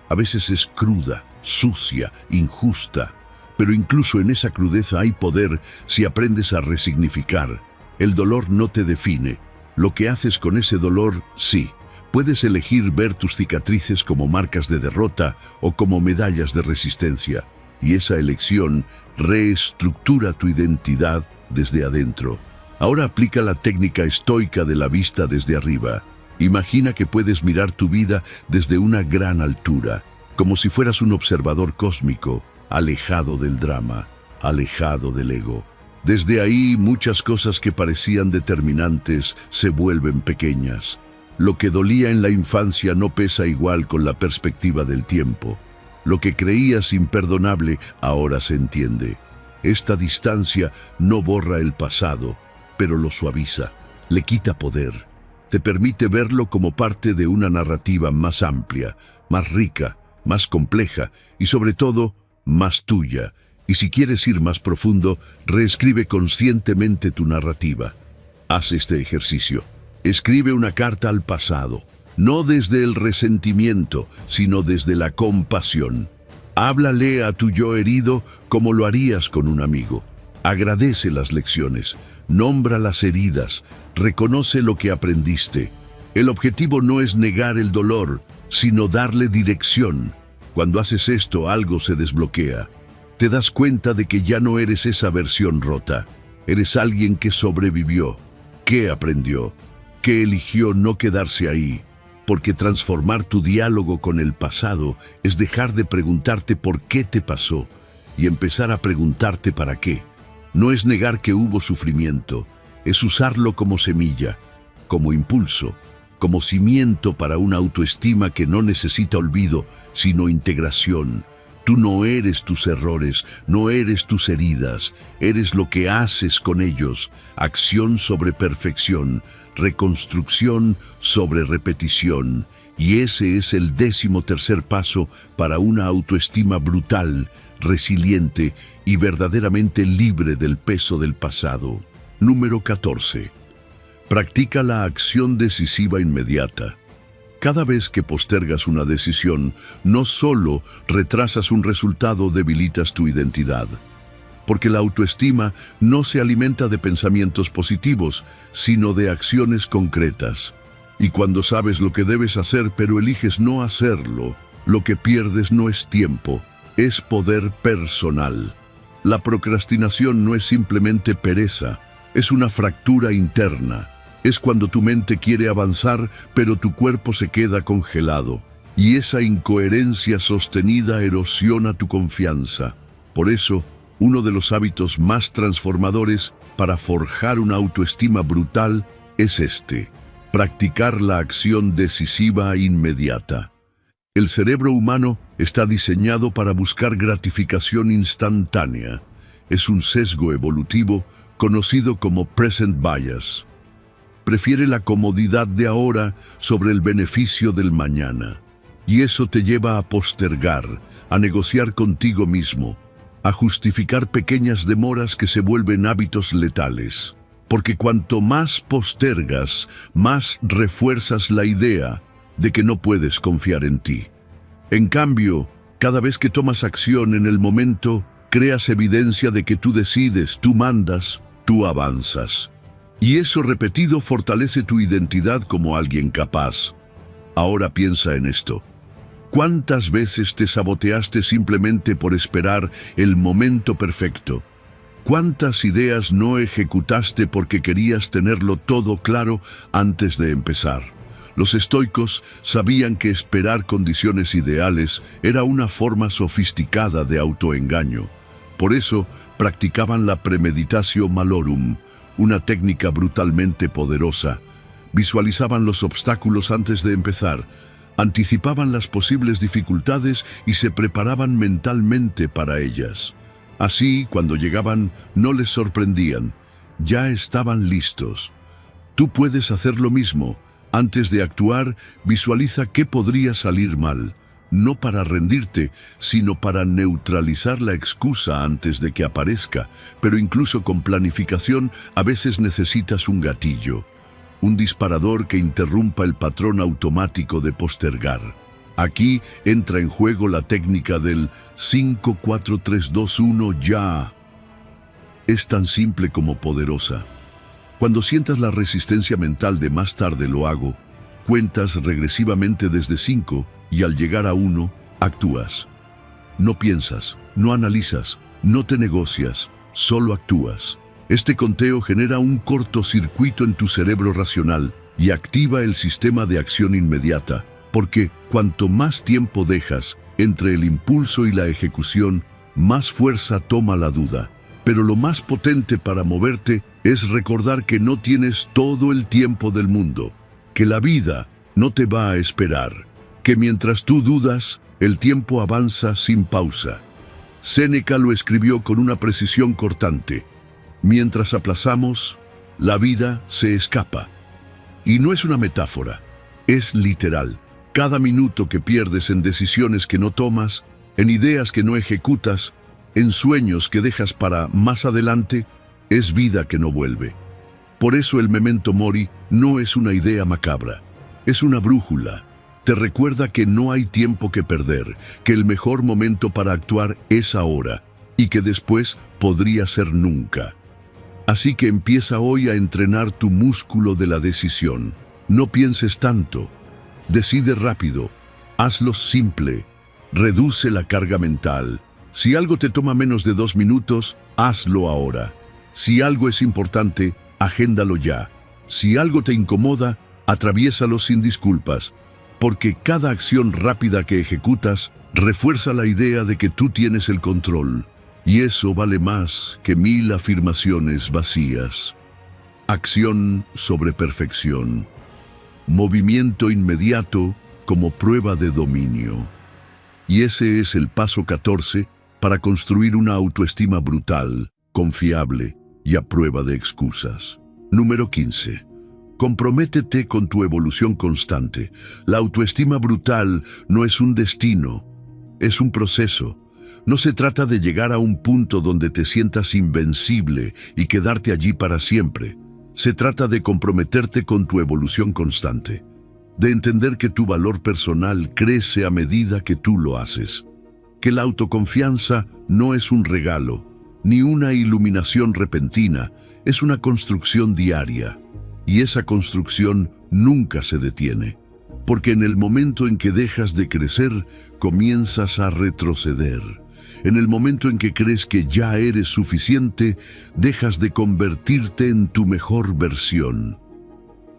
A veces es cruda, sucia, injusta. Pero incluso en esa crudeza hay poder si aprendes a resignificar. El dolor no te define. Lo que haces con ese dolor, sí. Puedes elegir ver tus cicatrices como marcas de derrota o como medallas de resistencia. Y esa elección reestructura tu identidad desde adentro. Ahora aplica la técnica estoica de la vista desde arriba. Imagina que puedes mirar tu vida desde una gran altura, como si fueras un observador cósmico, alejado del drama, alejado del ego. Desde ahí, muchas cosas que parecían determinantes se vuelven pequeñas. Lo que dolía en la infancia no pesa igual con la perspectiva del tiempo. Lo que creías imperdonable ahora se entiende. Esta distancia no borra el pasado, pero lo suaviza, le quita poder. Te permite verlo como parte de una narrativa más amplia, más rica, más compleja y sobre todo, más tuya. Y si quieres ir más profundo, reescribe conscientemente tu narrativa. Haz este ejercicio. Escribe una carta al pasado, no desde el resentimiento, sino desde la compasión. Háblale a tu yo herido como lo harías con un amigo. Agradece las lecciones, nombra las heridas, reconoce lo que aprendiste. El objetivo no es negar el dolor, sino darle dirección. Cuando haces esto, algo se desbloquea. Te das cuenta de que ya no eres esa versión rota. Eres alguien que sobrevivió, que aprendió, que eligió no quedarse ahí. porque transformar tu diálogo con el pasado es dejar de preguntarte por qué te pasó y empezar a preguntarte para qué. No es negar que hubo sufrimiento, es usarlo como semilla, como impulso, como cimiento para una autoestima que no necesita olvido, sino integración. Tú no eres tus errores, no eres tus heridas, eres lo que haces con ellos. Acción sobre perfección, reconstrucción sobre repetición. Y ese es el 13º paso para una autoestima brutal, resiliente y verdaderamente libre del peso del pasado. Número 14. Practica la acción decisiva inmediata. Cada vez que postergas una decisión, no solo retrasas un resultado, debilitas tu identidad. Porque la autoestima no se alimenta de pensamientos positivos, sino de acciones concretas. Y cuando sabes lo que debes hacer pero eliges no hacerlo, lo que pierdes no es tiempo, es poder personal. La procrastinación no es simplemente pereza, es una fractura interna. Es cuando tu mente quiere avanzar, pero tu cuerpo se queda congelado. Y esa incoherencia sostenida erosiona tu confianza. Por eso, uno de los hábitos más transformadores para forjar una autoestima brutal es este: practicar la acción decisiva e inmediata. El cerebro humano está diseñado para buscar gratificación instantánea. Es un sesgo evolutivo conocido como present bias. Prefiere la comodidad de ahora sobre el beneficio del mañana. Y eso te lleva a postergar, a negociar contigo mismo, a justificar pequeñas demoras que se vuelven hábitos letales. Porque cuanto más postergas, más refuerzas la idea de que no puedes confiar en ti. En cambio, cada vez que tomas acción en el momento, creas evidencia de que tú decides, tú mandas, tú avanzas. Y eso repetido fortalece tu identidad como alguien capaz. Ahora piensa en esto. ¿Cuántas veces te saboteaste simplemente por esperar el momento perfecto? ¿Cuántas ideas no ejecutaste porque querías tenerlo todo claro antes de empezar? Los estoicos sabían que esperar condiciones ideales era una forma sofisticada de autoengaño. Por eso practicaban la premeditatio malorum, una técnica brutalmente poderosa. Visualizaban los obstáculos antes de empezar, anticipaban las posibles dificultades y se preparaban mentalmente para ellas. Así, cuando llegaban, no les sorprendían, ya estaban listos. Tú puedes hacer lo mismo. Antes de actuar, visualiza qué podría salir mal, no para rendirte, sino para neutralizar la excusa antes de que aparezca. Pero incluso con planificación, a veces necesitas un gatillo, un disparador que interrumpa el patrón automático de postergar. Aquí entra en juego la técnica del 5, 4, 3, 2, 1, ya. Es tan simple como poderosa. Cuando sientas la resistencia mental de más tarde lo hago, cuentas regresivamente desde 5 y al llegar a 1, actúas. No piensas, no analizas, no te negocias, solo actúas. Este conteo genera un cortocircuito en tu cerebro racional y activa el sistema de acción inmediata, porque cuanto más tiempo dejas entre el impulso y la ejecución, más fuerza toma la duda. Pero lo más potente para moverte es recordar que no tienes todo el tiempo del mundo, que la vida no te va a esperar, que mientras tú dudas, el tiempo avanza sin pausa. Séneca lo escribió con una precisión cortante. Mientras aplazamos, la vida se escapa. Y no es una metáfora, es literal. Cada minuto que pierdes en decisiones que no tomas, en ideas que no ejecutas, en sueños que dejas para más adelante, es vida que no vuelve. Por eso el memento mori no es una idea macabra, es una brújula. Te recuerda que no hay tiempo que perder, que el mejor momento para actuar es ahora, y que después podría ser nunca. Así que empieza hoy a entrenar tu músculo de la decisión. No pienses tanto, decide rápido, hazlo simple, reduce la carga mental. Si algo te toma menos de 2 minutos, hazlo ahora. Si algo es importante, agéndalo ya. Si algo te incomoda, atraviésalo sin disculpas. porque cada acción rápida que ejecutas refuerza la idea de que tú tienes el control, y eso vale más que 1000 afirmaciones vacías. Acción sobre perfección. Movimiento inmediato como prueba de dominio. Y ese es el paso 14 para construir una autoestima brutal, confiable y a prueba de excusas. Número 15. Comprométete con tu evolución constante. La autoestima brutal no es un destino, es un proceso. No se trata de llegar a un punto donde te sientas invencible y quedarte allí para siempre. Se trata de comprometerte con tu evolución constante, de entender que tu valor personal crece a medida que tú lo haces, que la autoconfianza no es un regalo, ni una iluminación repentina, es una construcción diaria, y esa construcción nunca se detiene, porque en el momento en que dejas de crecer, comienzas a retroceder. En el momento en que crees que ya eres suficiente, dejas de convertirte en tu mejor versión.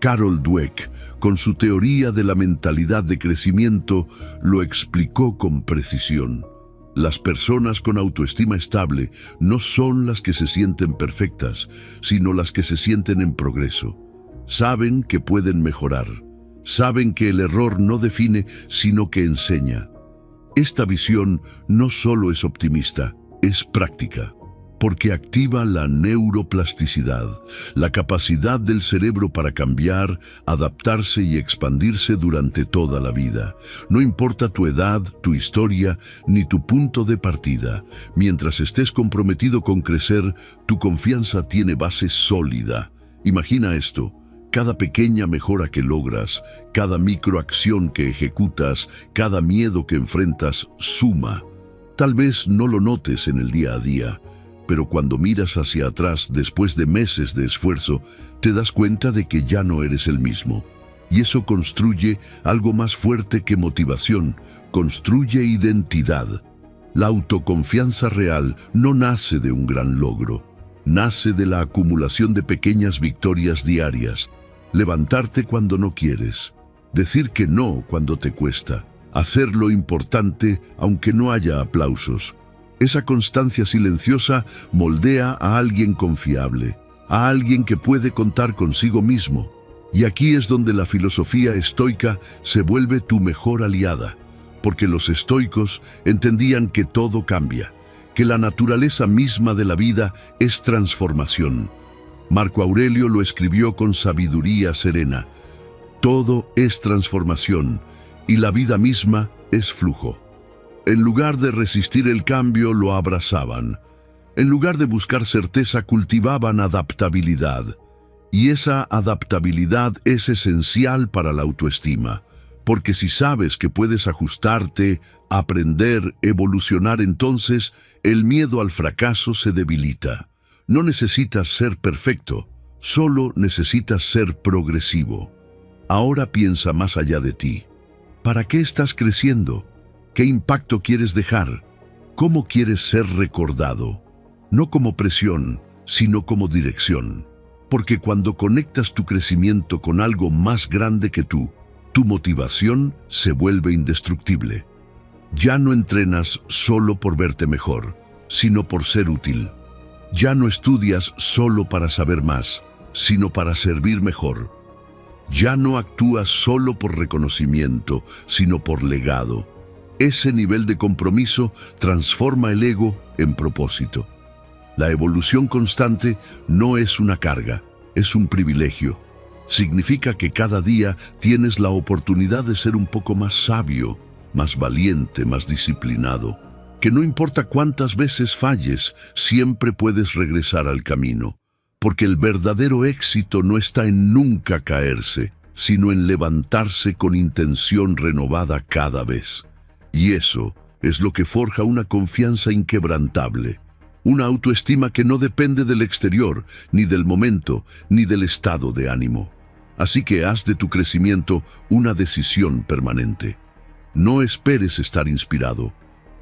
Carol Dweck, con su teoría de la mentalidad de crecimiento, lo explicó con precisión. Las personas con autoestima estable no son las que se sienten perfectas, sino las que se sienten en progreso. Saben que pueden mejorar. Saben que el error no define, sino que enseña. Esta visión no solo es optimista, es práctica, porque activa la neuroplasticidad, la capacidad del cerebro para cambiar, adaptarse y expandirse durante toda la vida. No importa tu edad, tu historia, ni tu punto de partida. Mientras estés comprometido con crecer, tu confianza tiene base sólida. Imagina esto. Cada pequeña mejora que logras, cada microacción que ejecutas, cada miedo que enfrentas, suma. Tal vez no lo notes en el día a día, pero cuando miras hacia atrás después de meses de esfuerzo, te das cuenta de que ya no eres el mismo. Y eso construye algo más fuerte que motivación, construye identidad. La autoconfianza real no nace de un gran logro, nace de la acumulación de pequeñas victorias diarias. Levantarte cuando no quieres, decir que no cuando te cuesta, hacer lo importante aunque no haya aplausos. Esa constancia silenciosa moldea a alguien confiable, a alguien que puede contar consigo mismo. Y aquí es donde la filosofía estoica se vuelve tu mejor aliada, porque los estoicos entendían que todo cambia, que la naturaleza misma de la vida es transformación. Marco Aurelio lo escribió con sabiduría serena. Todo es transformación y la vida misma es flujo. En lugar de resistir el cambio, lo abrazaban. En lugar de buscar certeza, cultivaban adaptabilidad. Y esa adaptabilidad es esencial para la autoestima, porque si sabes que puedes ajustarte, aprender, evolucionar, entonces el miedo al fracaso se debilita. No necesitas ser perfecto, solo necesitas ser progresivo. Ahora piensa más allá de ti. ¿Para qué estás creciendo? ¿Qué impacto quieres dejar? ¿Cómo quieres ser recordado? No como presión, sino como dirección. Porque cuando conectas tu crecimiento con algo más grande que tú, tu motivación se vuelve indestructible. Ya no entrenas solo por verte mejor, sino por ser útil. Ya no estudias solo para saber más, sino para servir mejor. Ya no actúas solo por reconocimiento, sino por legado. Ese nivel de compromiso transforma el ego en propósito. La evolución constante no es una carga, es un privilegio. Significa que cada día tienes la oportunidad de ser un poco más sabio, más valiente, más disciplinado. Que no importa cuántas veces falles, siempre puedes regresar al camino, porque el verdadero éxito no está en nunca caerse, sino en levantarse con intención renovada cada vez. Y eso es lo que forja una confianza inquebrantable, una autoestima que no depende del exterior, ni del momento, ni del estado de ánimo. Así que haz de tu crecimiento una decisión permanente. No esperes estar inspirado.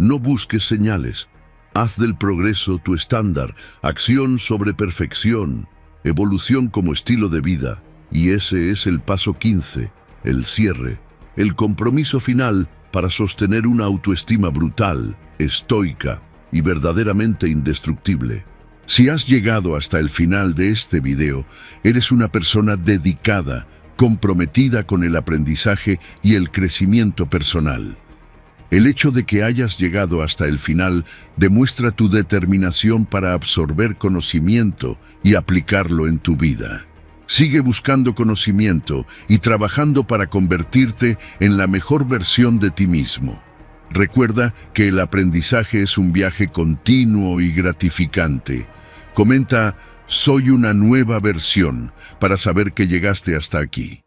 No busques señales. Haz del progreso tu estándar, acción sobre perfección, evolución como estilo de vida. Y ese es el paso 15, el cierre. el compromiso final para sostener una autoestima brutal, estoica y verdaderamente indestructible. Si has llegado hasta el final de este video, eres una persona dedicada, comprometida con el aprendizaje y el crecimiento personal. El hecho de que hayas llegado hasta el final demuestra tu determinación para absorber conocimiento y aplicarlo en tu vida. Sigue buscando conocimiento y trabajando para convertirte en la mejor versión de ti mismo. Recuerda que el aprendizaje es un viaje continuo y gratificante. Comenta "Soy una nueva versión" para saber que llegaste hasta aquí.